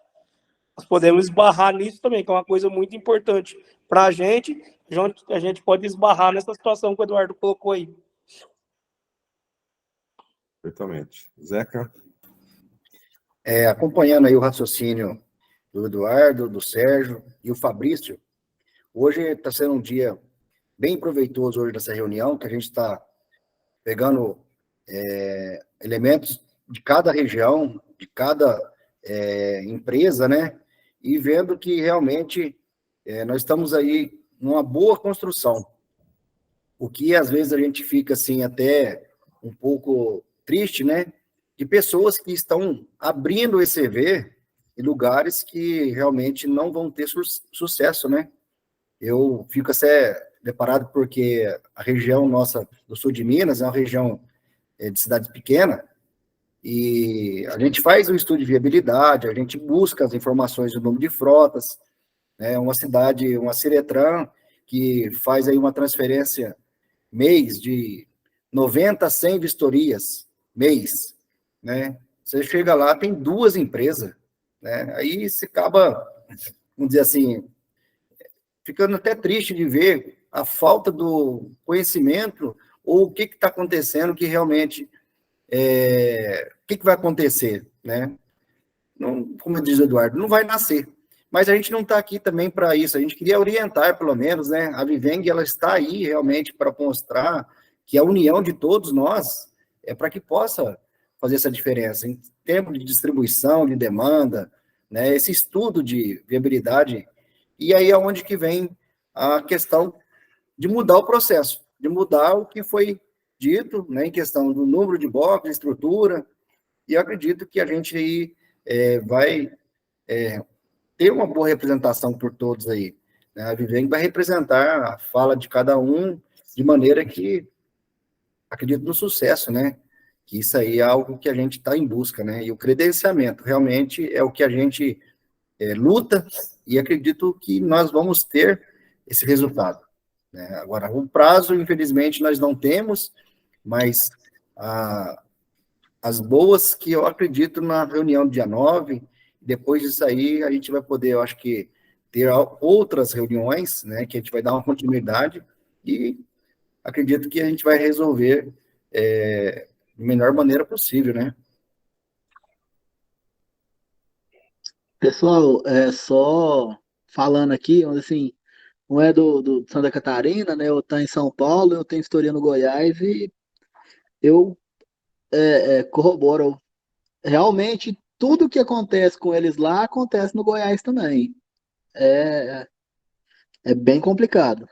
Nós podemos esbarrar nisso também, que é uma coisa muito importante para a gente pode esbarrar nessa situação que o Eduardo colocou aí. Perfeitamente. Zeca? Acompanhando aí o raciocínio do Eduardo, do Sérgio e o Fabrício, hoje está sendo um dia bem proveitoso hoje nessa reunião, que a gente está pegando elementos de cada região, de cada empresa, né? E vendo que realmente nós estamos aí numa boa construção. O que às vezes a gente fica assim até um pouco triste, né? De pessoas que estão abrindo o ECV em lugares que realmente não vão ter sucesso, né? Eu fico até deparado porque a região nossa do sul de Minas é uma região de cidade pequena, e a gente faz um estudo de viabilidade, a gente busca as informações do número de frotas, né? Uma Ciretran, que faz aí uma transferência mês de 90 a 100 vistorias mês, né? Você chega lá, tem 2 empresas, né? Aí você acaba, vamos dizer assim, ficando até triste de ver a falta do conhecimento ou o que está acontecendo que realmente o que vai acontecer, né? Não, como diz o Eduardo, não vai nascer. Mas a gente não está aqui também para isso. A gente queria orientar, pelo menos, né? A Viveng, ela está aí realmente para mostrar que a união de todos nós é para que possa fazer essa diferença em termos de distribuição, de demanda, né? Esse estudo de viabilidade. E aí é onde que vem a questão de mudar o processo, de mudar o que foi dito, né, em questão do número de blocos, estrutura, e eu acredito que a gente aí vai ter uma boa representação por todos aí, né? A Viveng vai representar a fala de cada um de maneira que acredito no sucesso, né? Que isso aí é algo que a gente está em busca, né? E o credenciamento realmente é o que a gente luta, e acredito que nós vamos ter esse resultado. né? Agora, o prazo, infelizmente, nós não temos, mas as boas que eu acredito na reunião do dia 9, depois disso aí, a gente vai poder, eu acho que, ter outras reuniões, né, que a gente vai dar uma continuidade e acredito que a gente vai resolver da melhor maneira possível, né? Pessoal, só falando aqui, assim, um é do Santa Catarina, né? Eu estou em São Paulo, eu tenho história no Goiás e eu corroboro. Realmente, tudo que acontece com eles lá acontece no Goiás também. É, é bem complicado.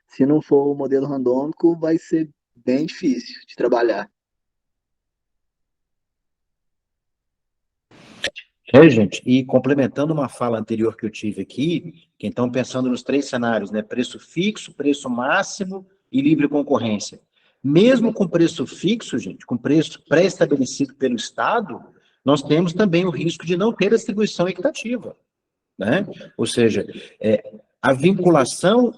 Se não for o modelo randômico, vai ser bem difícil de trabalhar. Gente, e complementando uma fala anterior que eu tive aqui, que então pensando nos 3 cenários, né, preço fixo, preço máximo e livre concorrência. Mesmo com preço fixo, gente, com preço pré-estabelecido pelo Estado, nós temos também o risco de não ter distribuição equitativa, né? Ou seja, a vinculação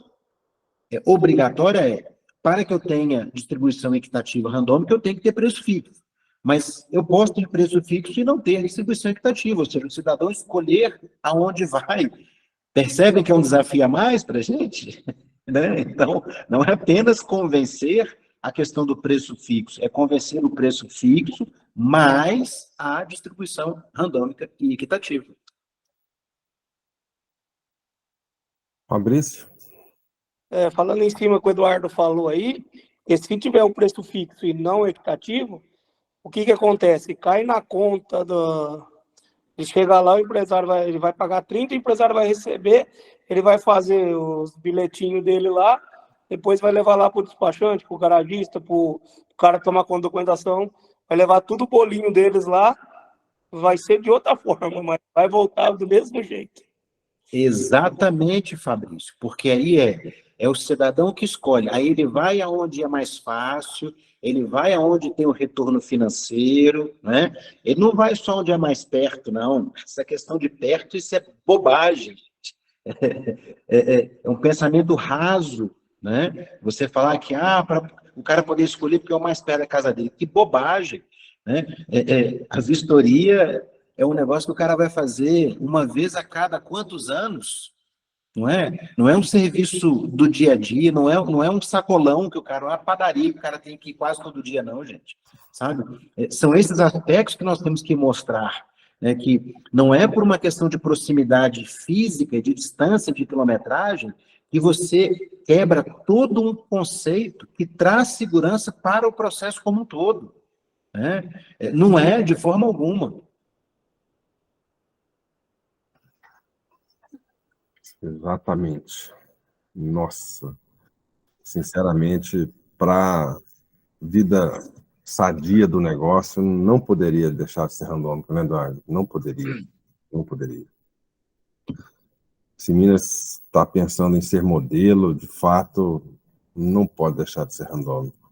obrigatória para que eu tenha distribuição equitativa randômica, eu tenho que ter preço fixo. Mas eu posso ter preço fixo e não ter distribuição equitativa, ou seja, o cidadão escolher aonde vai. Percebem que é um desafio a mais para a gente? Né? Então, não é apenas convencer a questão do preço fixo, é convencer o preço fixo mais a distribuição randômica e equitativa. Fabrício? Falando em cima que o Eduardo falou aí, que se tiver um preço fixo e não equitativo, o que acontece? Cai na conta ele chega lá, o empresário ele vai pagar 30, o empresário vai receber, ele vai fazer os bilhetinhos dele lá, depois vai levar lá para o despachante, para o garagista, para o cara tomar conta da documentação, vai levar tudo o bolinho deles lá, vai ser de outra forma, mas vai voltar do mesmo jeito. Exatamente, Fabrício, porque aí é o cidadão que escolhe. Aí ele vai aonde é mais fácil, ele vai aonde tem o retorno financeiro, né? Ele não vai só onde é mais perto, não. Essa questão de perto, isso é bobagem. É um pensamento raso, né? Você falar que para o cara poder escolher porque é o mais perto da casa dele. Que bobagem, né? A vistoria é um negócio que o cara vai fazer uma vez a cada quantos anos? Não é? Não é um serviço do dia a dia, não é um sacolão que o cara, uma padaria que o cara tem que ir quase todo dia, não, gente. Sabe? São esses aspectos que nós temos que mostrar, né, que não é por uma questão de proximidade física, de distância, de quilometragem, que você quebra todo um conceito que traz segurança para o processo como um todo. Né? Não é de forma alguma. Exatamente. Nossa, sinceramente, para vida sadia do negócio, não poderia deixar de ser randômico, né, Eduardo? Não poderia. Não poderia. Se Minas está pensando em ser modelo, de fato, não pode deixar de ser randômico.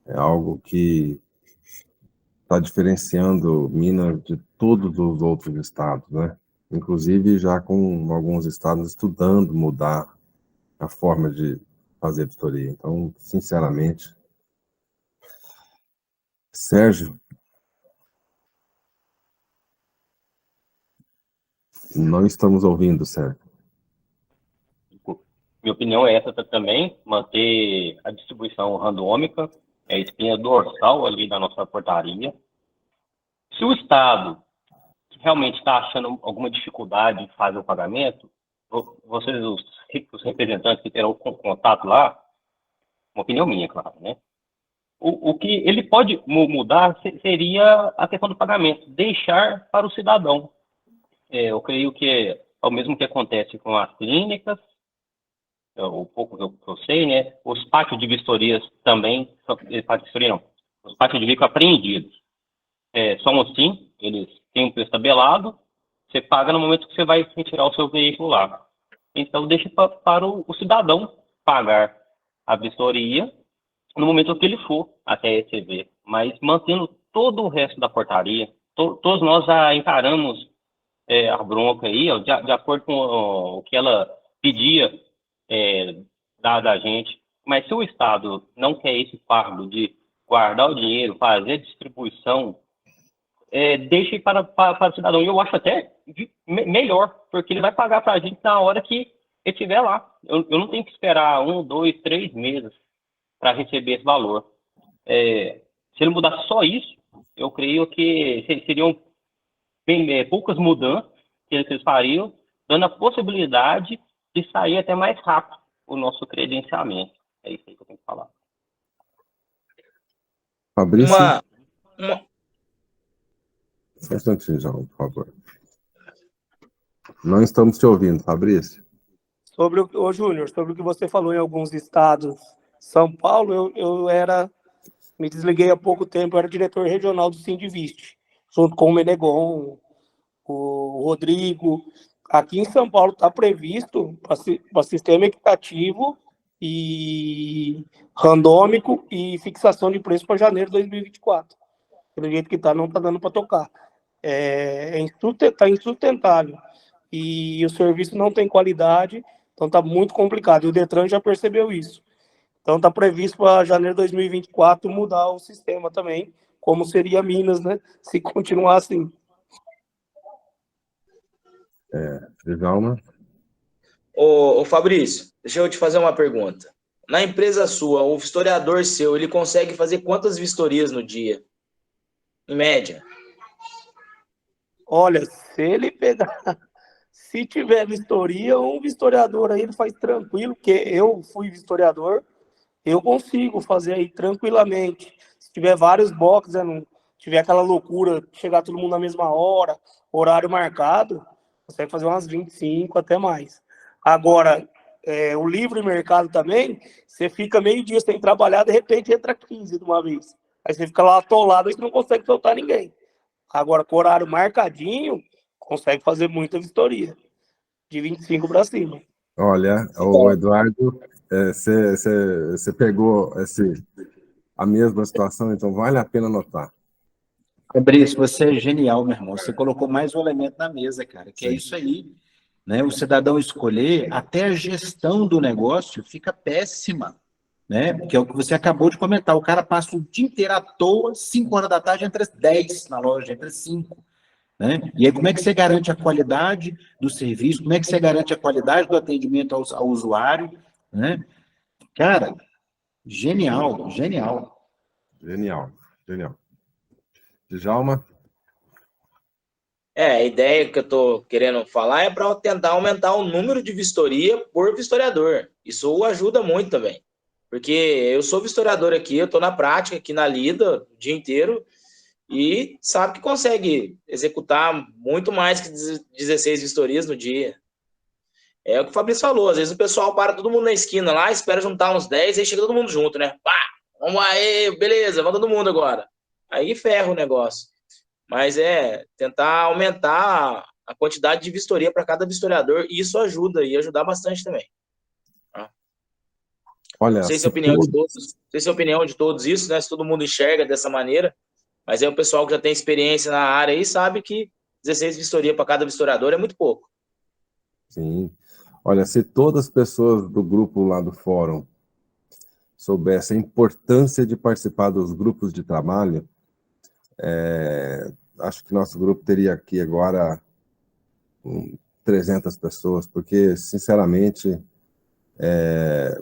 É algo que está diferenciando Minas de todos os outros estados, né? Inclusive já com alguns estados estudando mudar a forma de fazer vistoria. Então, sinceramente, Sérgio, não estamos ouvindo, Sérgio. Minha opinião é essa também, manter a distribuição randômica, é a espinha dorsal ali da nossa portaria. Se o Estado realmente está achando alguma dificuldade em fazer o pagamento, vocês, os representantes que terão contato lá, uma opinião minha, claro, né? O que ele pode mudar seria a questão do pagamento, deixar para o cidadão. Eu creio que é o mesmo que acontece com as clínicas, o pouco que eu sei, né? Os pátios de vistorias também, os pátios de veículo apreendidos. São assim, eles têm um preço tabelado, você paga no momento que você vai retirar o seu veículo lá. Então, deixe para o cidadão pagar a vistoria no momento que ele for até receber, mas mantendo todo o resto da portaria. Todos nós já encaramos a bronca aí, ó, de acordo com o que ela pedia dada a gente, mas se o Estado não quer esse fardo de guardar o dinheiro, fazer a distribuição, deixe para o cidadão. E eu acho até melhor, porque ele vai pagar para a gente na hora que ele estiver lá. Eu não tenho que esperar 1, 2, 3 meses para receber esse valor. Se ele mudar só isso, eu creio que seriam poucas mudanças que eles fariam, dando a possibilidade de sair até mais rápido o nosso credenciamento. É isso aí que eu tenho que falar. Fabrício? Só um instantinho, João, por favor. Não estamos te ouvindo, Fabrício. Júnior, sobre o que você falou em alguns estados, São Paulo, me desliguei há pouco tempo, eu era diretor regional do Sindivist, junto com o Menegon, o Rodrigo. Aqui em São Paulo está previsto para sistema equitativo e randômico e fixação de preço para janeiro de 2024. Pelo jeito que está, não está dando para tocar. Está insustentável. E o serviço não tem qualidade, então está muito complicado. E o Detran já percebeu isso. Então está previsto para janeiro de 2024 mudar o sistema também, como seria Minas, né? Se continuar assim. Djalma? Ô Fabrício, deixa eu te fazer uma pergunta. Na empresa sua, o vistoriador seu, ele consegue fazer quantas vistorias no dia? Em média? Olha, se ele pegar... Se tiver vistoria, um vistoriador aí ele faz tranquilo, porque eu fui vistoriador, eu consigo fazer aí tranquilamente. Se tiver vários boxes, não tiver aquela loucura, chegar todo mundo na mesma hora, horário marcado, consegue fazer umas 25, até mais. Agora, o livre mercado também, você fica meio dia sem trabalhar, de repente entra 15 de uma vez. Aí você fica lá atolado e você não consegue soltar ninguém. Agora, com horário marcadinho, consegue fazer muita vistoria, de 25 para cima. Olha, o Eduardo, você pegou a mesma situação, então vale a pena notar. Fabrício, você é genial, meu irmão. Você colocou mais um elemento na mesa, cara, que é isso aí. Né? O cidadão escolher, até a gestão do negócio fica péssima. Né? Que é o que você acabou de comentar. O cara passa o dia inteiro à toa, 5 horas da tarde, entra 10 na loja, entra 5. Né? E aí, como é que você garante a qualidade do serviço? Como é que você garante a qualidade do atendimento ao usuário? Né? Cara, genial, genial. Genial, genial. Djalma? A ideia que eu estou querendo falar é para tentar aumentar o número de vistoria por vistoriador. Isso ajuda muito também. Porque eu sou vistoriador aqui, eu estou na prática, aqui na lida, o dia inteiro, e sabe que consegue executar muito mais que 16 vistorias no dia. É o que o Fabrício falou, às vezes o pessoal para todo mundo na esquina lá, espera juntar uns 10, aí chega todo mundo junto, né? Pá, vamos aí, beleza, vamos todo mundo agora. Aí ferra o negócio. Mas tentar aumentar a quantidade de vistoria para cada vistoriador, e isso ajuda, e ajudar bastante também. Olha, não sei se é a opinião de todos isso, né? Se todo mundo enxerga dessa maneira, mas o pessoal que já tem experiência na área aí sabe que 16 vistoria para cada vistoriador é muito pouco. Sim. Olha, se todas as pessoas do grupo lá do fórum soubessem a importância de participar dos grupos de trabalho, acho que nosso grupo teria aqui agora 300 pessoas, porque, sinceramente, é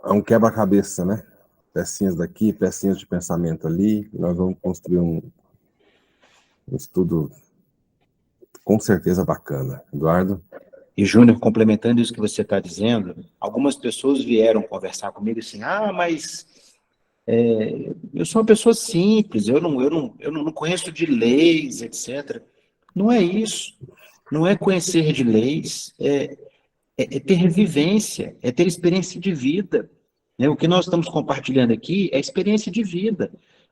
um quebra-cabeça, né? Pecinhas daqui, pecinhas de pensamento ali, nós vamos construir um estudo com certeza bacana. Eduardo? E, Júnior, complementando isso que você está dizendo, algumas pessoas vieram conversar comigo assim, mas eu sou uma pessoa simples, eu não conheço de leis, etc. Não é isso. Não é conhecer de leis, é ter vivência, é ter experiência de vida. Né? O que nós estamos compartilhando aqui é experiência de vida.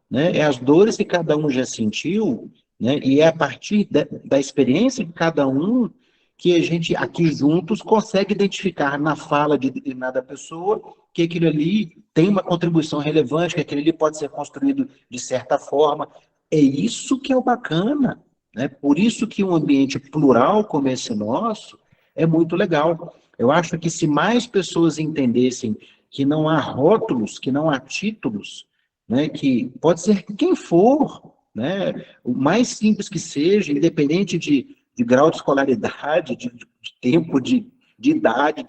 Né? É as dores que cada um já sentiu, né? E é a partir da experiência de cada um que a gente, aqui juntos, consegue identificar na fala de determinada pessoa que aquilo ali tem uma contribuição relevante, que aquilo ali pode ser construído de certa forma. É isso que é o bacana. Né? Por isso que um ambiente plural como esse nosso é muito legal. Eu acho que se mais pessoas entendessem que não há rótulos, que não há títulos, né, que pode ser quem for, né, o mais simples que seja, independente de grau de escolaridade, de tempo de idade,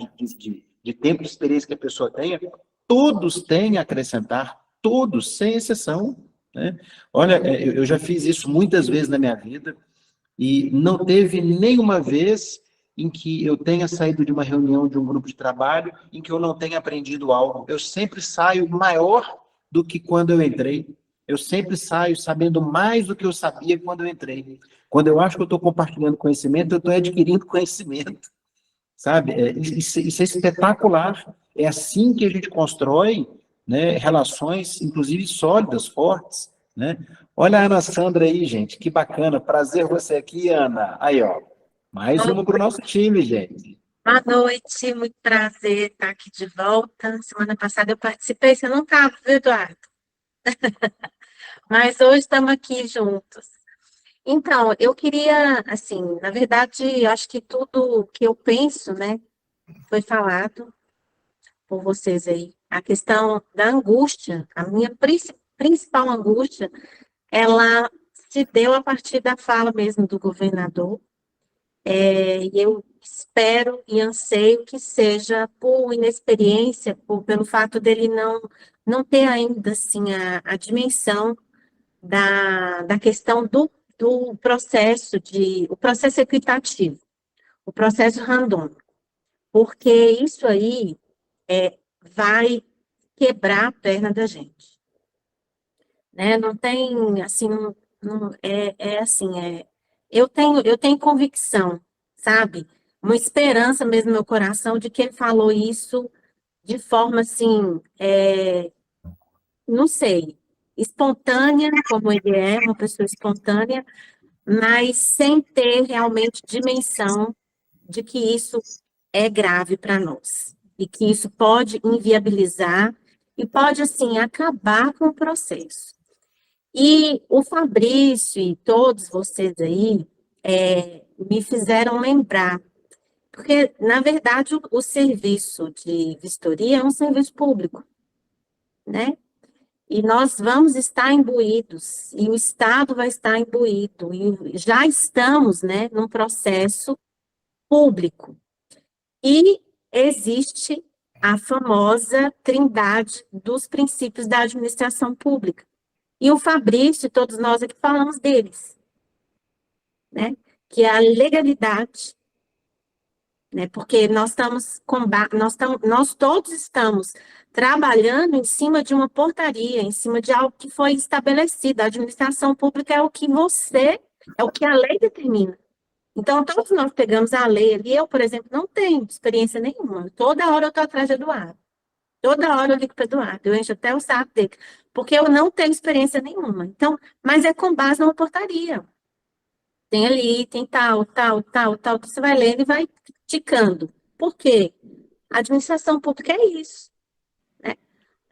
de tempo de experiência que a pessoa tenha, todos têm a acrescentar, todos, sem exceção, né? Olha, eu já fiz isso muitas vezes na minha vida, e não teve nenhuma vez em que eu tenha saído de uma reunião, de um grupo de trabalho, em que eu não tenha aprendido algo. Eu sempre saio maior do que quando eu entrei. Eu sempre saio sabendo mais do que eu sabia quando eu entrei. Quando eu acho que eu estou compartilhando conhecimento, eu estou adquirindo conhecimento. Sabe? Isso é espetacular. É assim que a gente constrói, né, relações, inclusive sólidas, fortes, né? Olha a Ana Sandra aí, gente, que bacana. Prazer você aqui, Ana. Aí, ó, mais uma para o nosso time, gente. Boa noite, muito prazer estar aqui de volta. Semana passada eu participei, você não estava, viu, Eduardo? Mas hoje estamos aqui juntos. Então, eu queria, assim, na verdade, acho que tudo que eu penso, né, foi falado por vocês aí. A questão da angústia, a minha principal angústia, ela se deu a partir da fala mesmo do governador, e eu espero e anseio que seja por inexperiência, pelo fato dele não ter ainda, assim, a dimensão da questão do processo o processo equitativo, o processo randômico, porque isso aí vai quebrar a perna da gente, né? Não tem, assim, eu tenho convicção, sabe? Uma esperança mesmo no meu coração de que ele falou isso de forma, assim, não sei, espontânea, como ele é, uma pessoa espontânea, mas sem ter realmente dimensão de que isso é grave para nós, e que isso pode inviabilizar e pode, assim, acabar com o processo. E o Fabrício e todos vocês aí me fizeram lembrar, porque, na verdade, o serviço de vistoria é um serviço público, né? E nós vamos estar imbuídos, e o Estado vai estar imbuído, e já estamos, né, num processo público. E existe a famosa trindade dos princípios da administração pública. E o Fabrício, todos nós aqui falamos deles, né, que é a legalidade, né, porque nós todos estamos trabalhando em cima de uma portaria, em cima de algo que foi estabelecido. A administração pública é o que a lei determina. Então, todos nós pegamos a lei ali. Eu, por exemplo, não tenho experiência nenhuma. Toda hora eu estou atrás de Eduardo. Toda hora eu ligo para Eduardo. Eu encho até o saco dele. Porque eu não tenho experiência nenhuma. Então, mas é com base numa portaria. Tem ali, tem tal. Você vai lendo e vai ticando. Por quê? A administração pública é isso.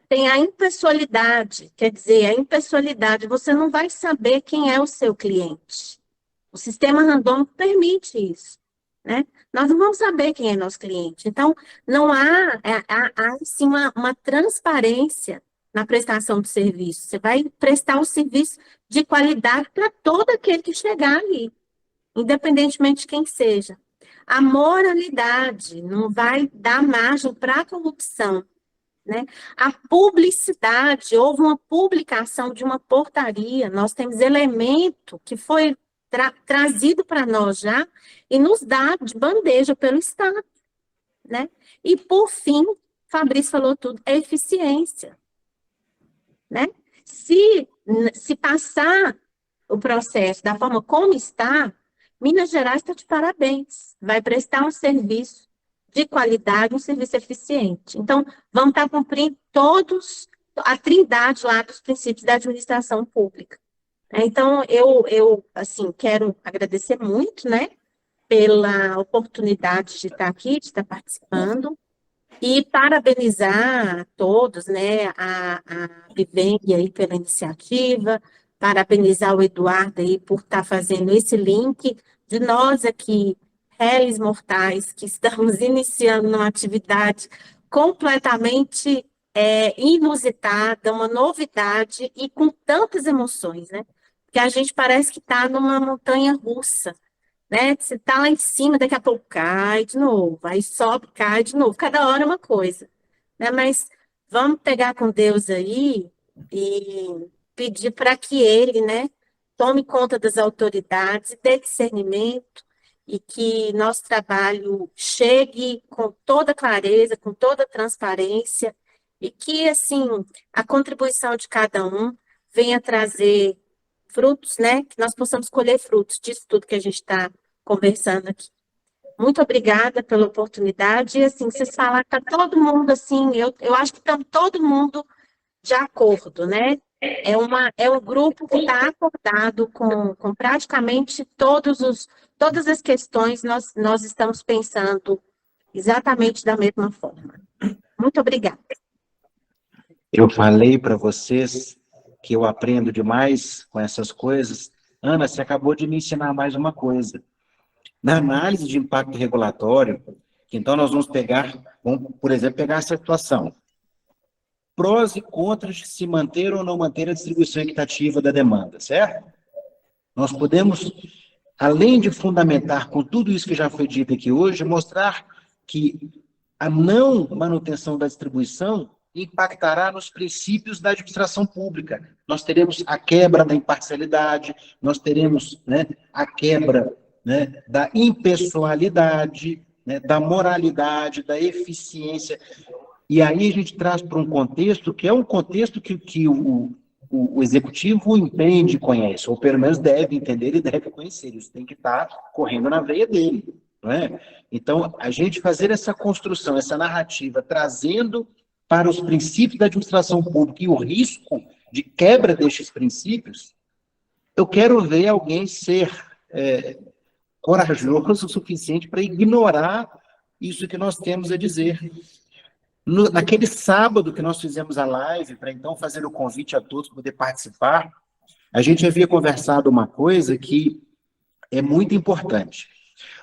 Tem a impessoalidade, quer dizer, a impessoalidade, você não vai saber quem é o seu cliente. O sistema randômico permite isso, né? Nós não vamos saber quem é nosso cliente. Então, não há sim, uma transparência na prestação do serviço. Você vai prestar um serviço de qualidade para todo aquele que chegar ali, independentemente de quem seja. A moralidade não vai dar margem para a corrupção, né? A publicidade, houve uma publicação de uma portaria, nós temos elemento que foi trazido para nós já e nos dá de bandeja pelo Estado, né? E, por fim, Fabrício falou tudo, é eficiência, né? Se passar o processo da forma como está, Minas Gerais está de parabéns, vai prestar um serviço de qualidade, um serviço eficiente. Então, vamos estar cumprindo todos a trindade lá dos princípios da administração pública. Então, eu assim, quero agradecer muito, né, pela oportunidade de estar aqui, de estar participando, e parabenizar a todos, né, a Viveng aí pela iniciativa, parabenizar o Eduardo aí por estar fazendo esse link de nós aqui réis mortais que estamos iniciando uma atividade completamente inusitada, uma novidade e com tantas emoções, né? Porque a gente parece que está numa montanha russa, né? Você está lá em cima, daqui a pouco cai de novo, aí sobe, cai de novo, cada hora é uma coisa, né? Mas vamos pegar com Deus aí e pedir para que Ele, né, tome conta das autoridades, dê discernimento e que nosso trabalho chegue com toda clareza, com toda transparência e que, assim, a contribuição de cada um venha trazer frutos, né, que nós possamos colher frutos disso tudo que a gente está conversando aqui. Muito obrigada pela oportunidade. E, assim, vocês falaram que está todo mundo, assim, eu acho que estamos todo mundo de acordo, né? É um grupo que está acordado com praticamente todas as questões, nós estamos pensando exatamente da mesma forma. Muito obrigada. Eu falei para vocês que eu aprendo demais com essas coisas. Ana, você acabou de me ensinar mais uma coisa. Na análise de impacto regulatório, então nós vamos por exemplo, pegar essa situação. Prós e contras de se manter ou não manter a distribuição equitativa da demanda, certo? Nós podemos, além de fundamentar com tudo isso que já foi dito aqui hoje, mostrar que a não manutenção da distribuição impactará nos princípios da administração pública. Nós teremos a quebra da imparcialidade, nós teremos, né, a quebra, né, da impessoalidade, né, da moralidade, da eficiência. E aí a gente traz para um contexto que é um contexto que o executivo entende e conhece, ou pelo menos deve entender e deve conhecer. Isso tem que estar correndo na veia dele, não é? Então, a gente fazer essa construção, essa narrativa, trazendo para os princípios da administração pública e o risco de quebra destes princípios, eu quero ver alguém ser corajoso o suficiente para ignorar isso que nós temos a dizer. Naquele sábado que nós fizemos a live, para então fazer o convite a todos poder participar, a gente havia conversado uma coisa que é muito importante.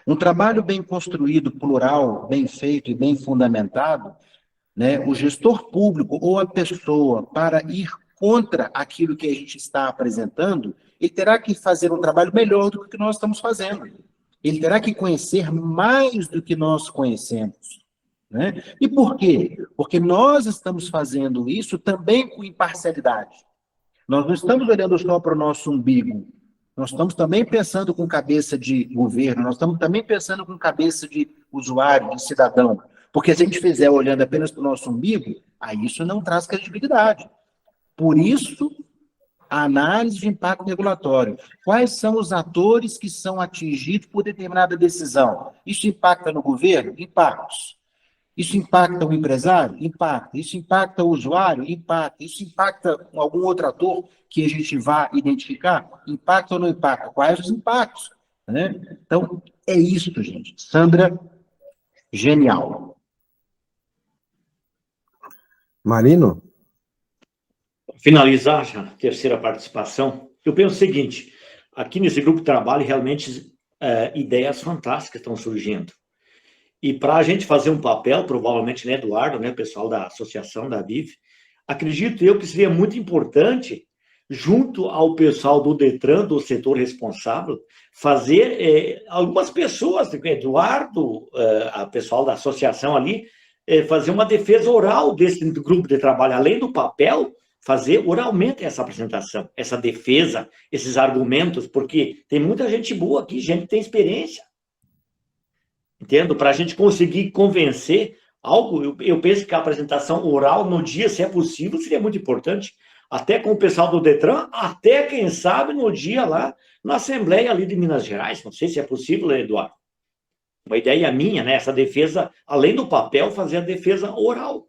Um trabalho bem construído, plural, bem feito e bem fundamentado, né, o gestor público ou a pessoa, para ir contra aquilo que a gente está apresentando, ele terá que fazer um trabalho melhor do que nós estamos fazendo. Ele terá que conhecer mais do que nós conhecemos. Né? E por quê? Porque nós estamos fazendo isso também com imparcialidade. Nós não estamos olhando só para o nosso umbigo. Nós estamos também pensando com cabeça de governo, nós estamos também pensando com cabeça de usuário, de cidadão. Porque se a gente fizer olhando apenas para o nosso umbigo, aí isso não traz credibilidade. Por isso, a análise de impacto regulatório. Quais são os atores que são atingidos por determinada decisão? Isso impacta no governo? Impactos. Isso impacta o empresário? Impacta. Isso impacta o usuário? Impacta. Isso impacta algum outro ator que a gente vá identificar? Impacta ou não impacta? Quais os impactos? Né? Então, é isso, gente. Sandra, genial. Marino? Finalizar já a terceira participação, eu penso o seguinte, aqui nesse grupo de trabalho, realmente, ideias fantásticas estão surgindo. E para a gente fazer um papel, provavelmente, né, Eduardo, né, pessoal da associação da BIV, acredito eu que seria muito importante, junto ao pessoal do DETRAN, do setor responsável, fazer algumas pessoas, Eduardo, a pessoal da associação ali, fazer uma defesa oral desse grupo de trabalho, além do papel, fazer oralmente essa apresentação, essa defesa, esses argumentos, porque tem muita gente boa aqui, gente que tem experiência. Entendo? Para a gente conseguir convencer algo, eu penso que a apresentação oral no dia, se é possível, seria muito importante, até com o pessoal do DETRAN, até, quem sabe, no dia lá, na Assembleia ali de Minas Gerais. Não sei se é possível, Eduardo. Uma ideia minha, né? Essa defesa, além do papel, fazer a defesa oral.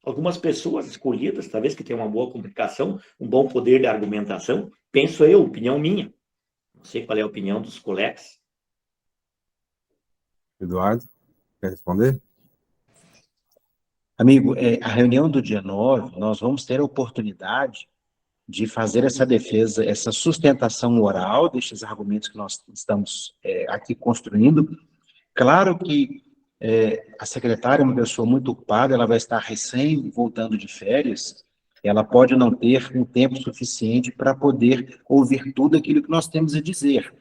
Algumas pessoas escolhidas, talvez que tenham uma boa comunicação, um bom poder de argumentação, penso eu, opinião minha. Não sei qual é a opinião dos colegas. Eduardo, quer responder? Amigo, a reunião do dia 9, nós vamos ter a oportunidade de fazer essa defesa, essa sustentação oral destes argumentos que nós estamos aqui construindo, Claro que a secretária é uma pessoa muito ocupada, ela vai estar recém voltando de férias, ela pode não ter um tempo suficiente para poder ouvir tudo aquilo que nós temos a dizer.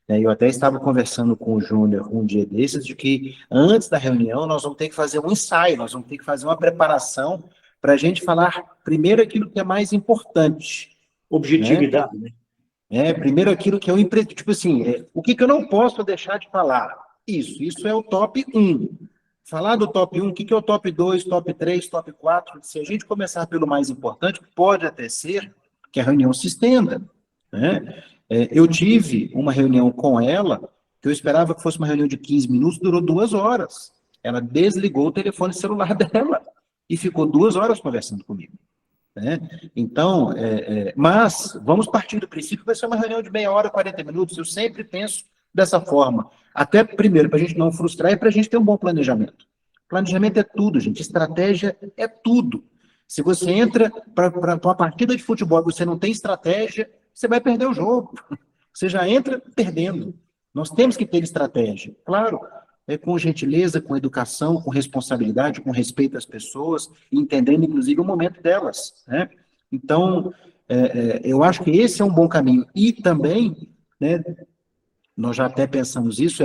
Eu até estava conversando com o Júnior um dia desses, de que antes da reunião nós vamos ter que fazer um ensaio, nós vamos ter que fazer uma preparação para a gente falar primeiro aquilo que é mais importante. Objetividade, né? Primeiro aquilo que é o tipo assim, o que eu não posso deixar de falar? Isso é o top 1. Falar do top 1, o que é o top 2, top 3, top 4? Se a gente começar pelo mais importante, pode até ser que a reunião se estenda, né? Eu tive uma reunião com ela, que eu esperava que fosse uma reunião de 15 minutos, durou 2 horas. Ela desligou o telefone celular dela e ficou 2 horas conversando comigo. Né? Então, mas vamos partir do princípio que vai ser uma reunião de meia hora, 40 minutos. Eu sempre penso dessa forma. Até, primeiro, para a gente não frustrar e para a gente ter um bom planejamento. Planejamento é tudo, gente. Estratégia é tudo. Se você entra para uma partida de futebol e você não tem estratégia, você vai perder o jogo. Você já entra perdendo. Nós temos que ter estratégia. Claro, com gentileza, com educação, com responsabilidade, com respeito às pessoas, entendendo, inclusive, o momento delas. Né? Então, eu acho que esse é um bom caminho. E também, né, nós já até pensamos isso,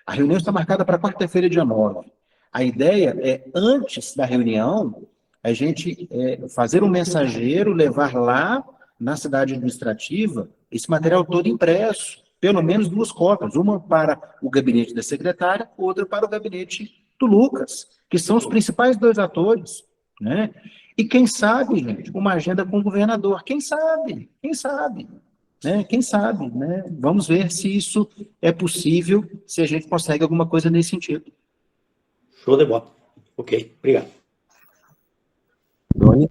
a reunião está marcada para quarta-feira, dia 9. A ideia é, antes da reunião, a gente fazer um mensageiro, levar lá na cidade administrativa esse material todo impresso, pelo menos 2 cópias, uma para o gabinete da secretária, outra para o gabinete do Lucas, que são os principais 2 atores, né? E quem sabe, gente, uma agenda com o governador, quem sabe, né? Quem sabe, né? Vamos ver se isso é possível, se a gente consegue alguma coisa nesse sentido. Show de bola. Ok, obrigado. Doni?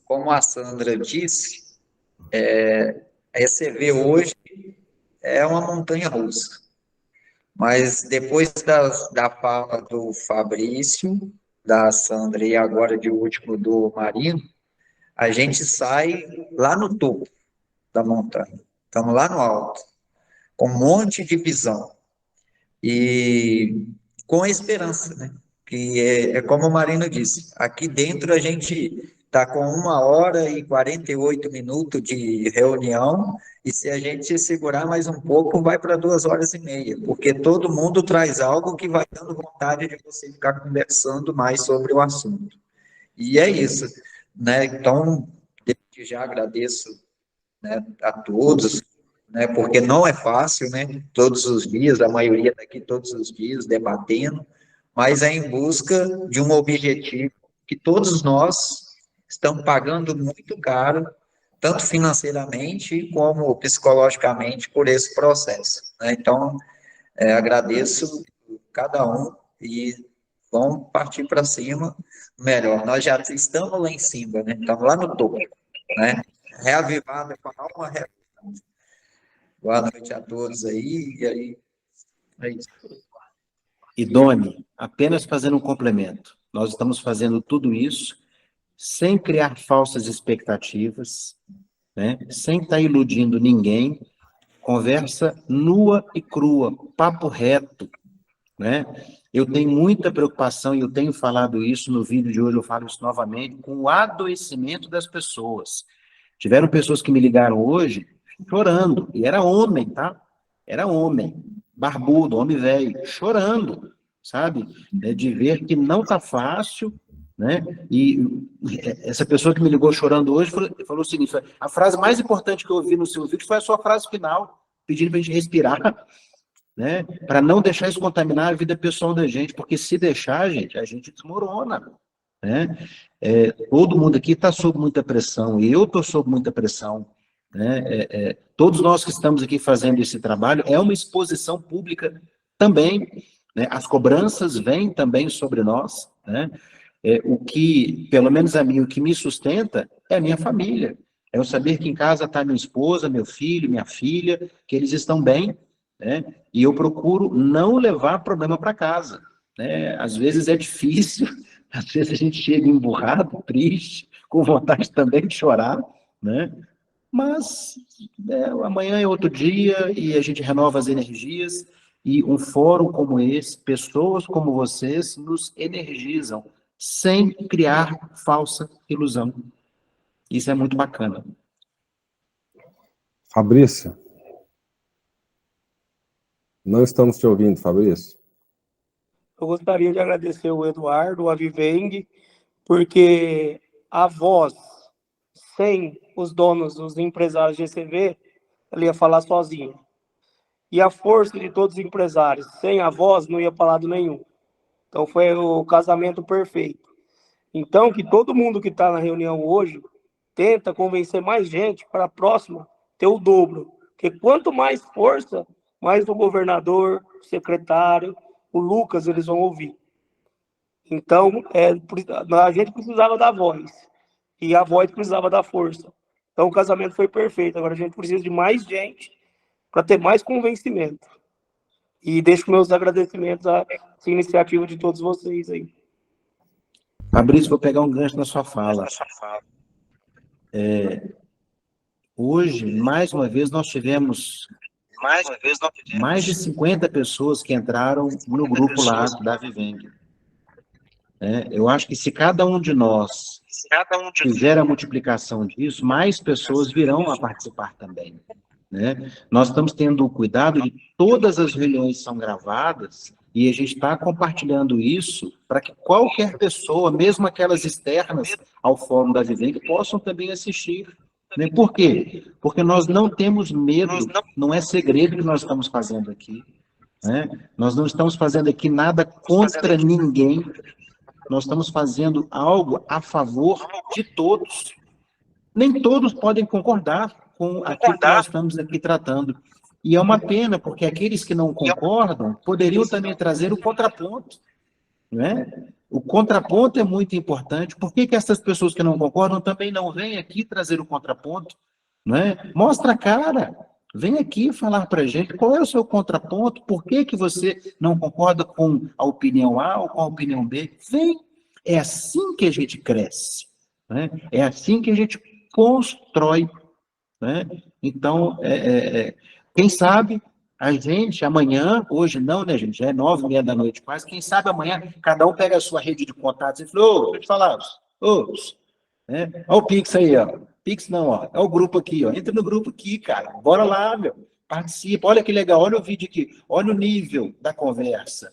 Como a Sandra disse, a ECV hoje é uma montanha-russa. Mas depois da fala do Fabrício, da Sandra e agora de último do Marino, a gente sai lá no topo da montanha. Estamos lá no alto, com um monte de visão. E com a esperança, né? Que é como o Marino disse, aqui dentro a gente está com 1 hora e 48 minutos de reunião, e se a gente segurar mais um pouco, vai para 2 horas e meia, porque todo mundo traz algo que vai dando vontade de você ficar conversando mais sobre o assunto. E é isso, né? Então, desde já agradeço, né, a todos, né, porque não é fácil, né? Todos os dias, a maioria está aqui todos os dias debatendo, mas é em busca de um objetivo que todos nós estamos pagando muito caro, tanto financeiramente como psicologicamente, por esse processo. Né? Então, agradeço cada um e vamos partir para cima melhor. Nós já estamos lá em cima, né? Estamos lá no topo, né? Reavivada, com a alma reavivada. Boa noite a todos aí, e aí é isso. E, Doni, apenas fazendo um complemento, nós estamos fazendo tudo isso sem criar falsas expectativas, né? Sem estar iludindo ninguém, conversa nua e crua, papo reto, né? Eu tenho muita preocupação, e eu tenho falado isso no vídeo de hoje, eu falo isso novamente, com o adoecimento das pessoas. Tiveram pessoas que me ligaram hoje chorando, e era homem, tá? Era homem, barbudo, homem velho, chorando, sabe? De ver que não tá fácil, né? E essa pessoa que me ligou chorando hoje falou o seguinte: a frase mais importante que eu ouvi no seu vídeo foi a sua frase final, pedindo para a gente respirar, né? Para não deixar isso contaminar a vida pessoal da gente, porque se deixar, a gente desmorona, né? Todo mundo aqui está sob muita pressão, e eu estou sob muita pressão, né? Todos nós que estamos aqui fazendo esse trabalho, é uma exposição pública também, né? As cobranças vêm também sobre nós, né? O que, pelo menos a mim, o que me sustenta é a minha família. É eu saber que em casa está minha esposa, meu filho, minha filha, que eles estão bem, né? E eu procuro não levar problema para casa, né? Às vezes é difícil, às vezes a gente chega emburrado, triste, com vontade também de chorar, né? Mas amanhã é outro dia e a gente renova as energias e um fórum como esse, pessoas como vocês, nos energizam sem criar falsa ilusão. Isso é muito bacana. Fabrício, não estamos te ouvindo, Fabrício. Eu gostaria de agradecer o Eduardo, a Viveng, porque a voz, sem os donos, os empresários de GCV, ele ia falar sozinho. E a força de todos os empresários, sem a voz, não ia para lado nenhum. Então foi o casamento perfeito. Então, que todo mundo que está na reunião hoje tenta convencer mais gente para a próxima ter o dobro. Porque quanto mais força, mais o governador, o secretário, o Lucas, eles vão ouvir. Então, a gente precisava da voz. E a voz precisava da força. Então, o casamento foi perfeito. Agora, a gente precisa de mais gente para ter mais convencimento. E deixo meus agradecimentos à iniciativa de todos vocês aí. Fabrício, vou pegar um gancho na sua fala. Hoje, mais uma vez, nós tivemos mais de 50 pessoas que entraram no grupo lá da Viveng. Eu acho que se cada um de nós fizer a multiplicação disso, mais pessoas virão a participar também. Nós estamos tendo o cuidado de todas as reuniões são gravadas e a gente está compartilhando isso para que qualquer pessoa, mesmo aquelas externas ao Fórum da Viveng, possam também assistir. Por quê? Porque nós não temos medo, não é segredo que nós estamos fazendo aqui. Nós não estamos fazendo aqui nada contra ninguém, nós estamos fazendo algo a favor de todos. Nem todos podem concordar com aquilo que nós estamos aqui tratando. E é uma pena, porque aqueles que não concordam poderiam também trazer o contraponto. O contraponto é muito importante. Por que essas pessoas que não concordam também não vêm aqui trazer o contraponto? Mostra a cara. Vem aqui falar para a gente qual é o seu contraponto, por que você não concorda com a opinião A ou com a opinião B. Vem. É assim que a gente cresce. É assim que a gente constrói. Então, quem sabe a gente amanhã, hoje não, né, gente? Já é 9h30 da noite quase. Quem sabe amanhã cada um pega a sua rede de contatos e fala, deixa eu te falar, olha o Pix aí, ó. Pix não, ó. É o grupo aqui, ó. Entra no grupo aqui, cara. Bora lá, meu. Participa. Olha que legal. Olha o vídeo aqui. Olha o nível da conversa.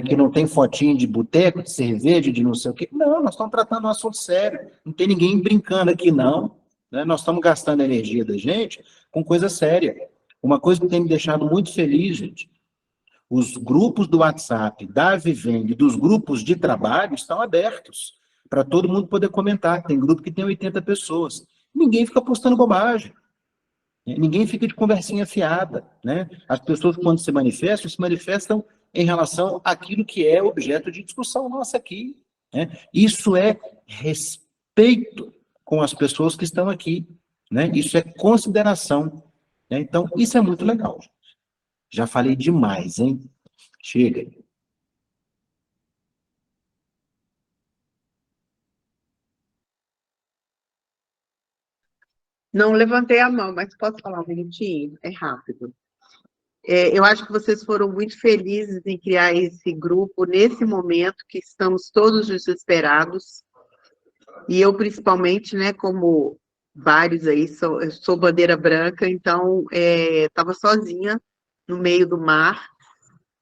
Que não tem fotinho de boteco, de cerveja, de não sei o quê. Não, nós estamos tratando um assunto sério. Não tem ninguém brincando aqui, não. Nós estamos gastando a energia da gente com coisa séria. Uma coisa que tem me deixado muito feliz, gente, os grupos do WhatsApp, da Viveng, dos grupos de trabalho estão abertos para todo mundo poder comentar. Tem grupo que tem 80 pessoas. Ninguém fica postando bobagem. Ninguém fica de conversinha fiada. As pessoas, quando se manifestam em relação àquilo que é objeto de discussão nossa aqui. Isso é respeito com as pessoas que estão aqui. Isso é consideração. Então, isso é muito legal. Já falei demais, hein? Chega. Não levantei a mão, mas posso falar um minutinho? É rápido. Eu acho que vocês foram muito felizes em criar esse grupo nesse momento que estamos todos desesperados. E eu, principalmente, como vários aí, eu sou bandeira branca, então estava sozinha no meio do mar.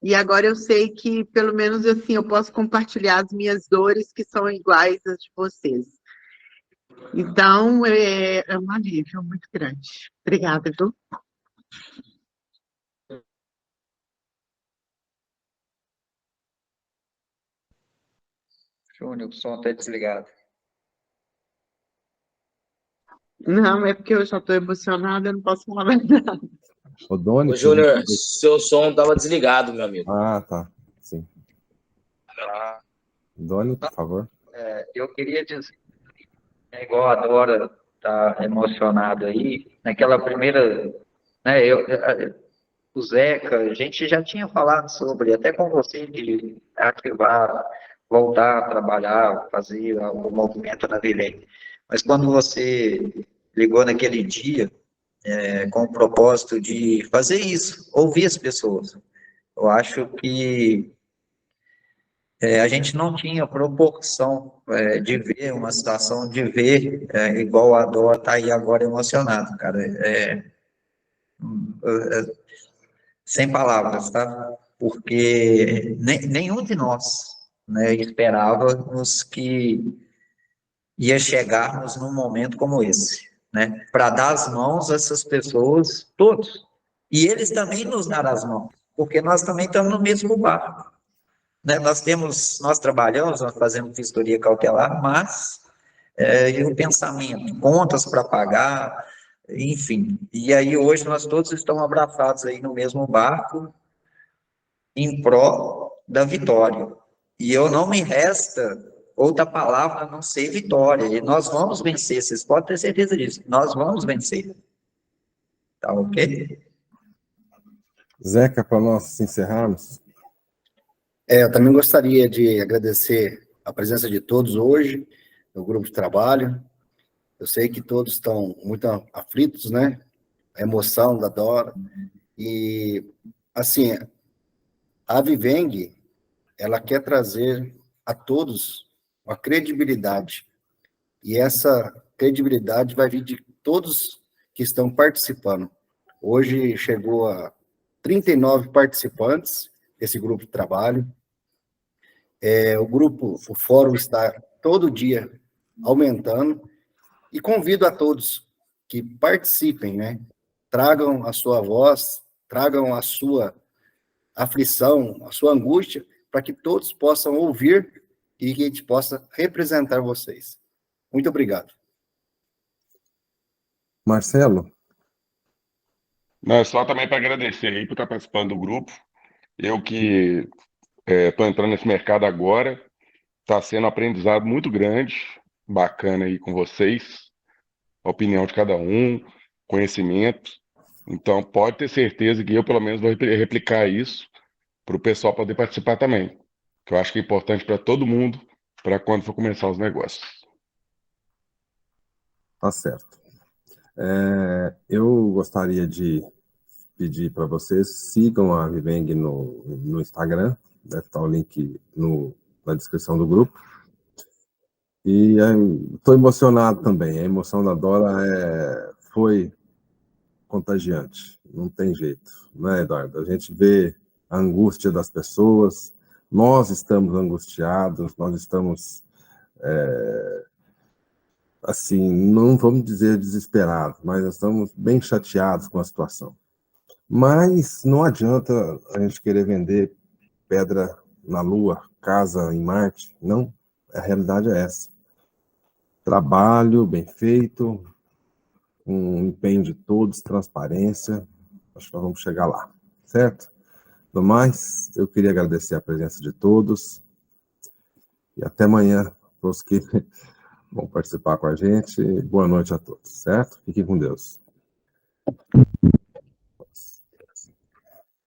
E agora eu sei que, pelo menos assim, eu posso compartilhar as minhas dores, que são iguais às de vocês. Então, é um alívio muito grande. Obrigada, viu? Júnior, o som está desligado. Não, é porque eu já estou emocionada, eu não posso falar mais nada. Doni, Ô, Júnior, seu som estava desligado, meu amigo. Ah, tá. Sim. Doni, por favor. Eu queria dizer, igual a Dora está emocionado aí, naquela primeira, o Zeca, a gente já tinha falado sobre, até com você, de ativar, voltar a trabalhar, fazer o movimento na Viveng. Mas quando você ligou naquele dia com o propósito de fazer isso, ouvir as pessoas. Eu acho que a gente não tinha proporção de ver uma situação, de ver igual a Dó está aí agora emocionado, cara. Sem palavras, tá? Porque nenhum de nós, né, esperávamos que ia chegarmos num momento como esse, né? Para dar as mãos a essas pessoas, todos. E eles também nos dar as mãos, porque nós também estamos no mesmo barco. Né? Nós trabalhamos, nós fazemos vistoria cautelar, mas e o pensamento, contas para pagar, enfim. E aí hoje nós todos estamos abraçados aí no mesmo barco, em prol da vitória. E eu não me resta outra palavra a não ser vitória. E nós vamos vencer, vocês podem ter certeza disso. Nós vamos vencer. Tá ok? Zeca, para nós encerrarmos. Eu também gostaria de agradecer a presença de todos hoje, no grupo de trabalho. Eu sei que todos estão muito aflitos, né? A emoção da Dora. E, assim, a Viveng, ela quer trazer a todos uma credibilidade. E essa credibilidade vai vir de todos que estão participando. Hoje chegou a 39 participantes desse grupo de trabalho. O fórum está todo dia aumentando. E convido a todos que participem, né? Tragam a sua voz, tragam a sua aflição, a sua angústia, para que todos possam ouvir e que a gente possa representar vocês. Muito obrigado. Marcelo? Não, só também para agradecer aí por estar participando do grupo. Eu que estou entrando nesse mercado agora, está sendo um aprendizado muito grande, bacana aí com vocês, a opinião de cada um, conhecimento. Então, pode ter certeza que eu, pelo menos, vou replicar isso para o pessoal poder participar também, que eu acho que é importante para todo mundo, para quando for começar os negócios. Tá certo. Eu gostaria de pedir para vocês, sigam a Viveng no Instagram, deve estar o link na descrição do grupo. E estou emocionado também, a emoção da Dora foi contagiante, não tem jeito, né, Eduardo? A gente vê a angústia das pessoas, nós estamos angustiados, nós estamos, assim, não vamos dizer desesperados, mas nós estamos bem chateados com a situação. Mas não adianta a gente querer vender pedra na Lua, casa em Marte, não, a realidade é essa. Trabalho bem feito, um empenho de todos, transparência, acho que nós vamos chegar lá, certo? No mais, eu queria agradecer a presença de todos e até amanhã, para os que vão participar com a gente. Boa noite a todos, certo? Fiquem com Deus.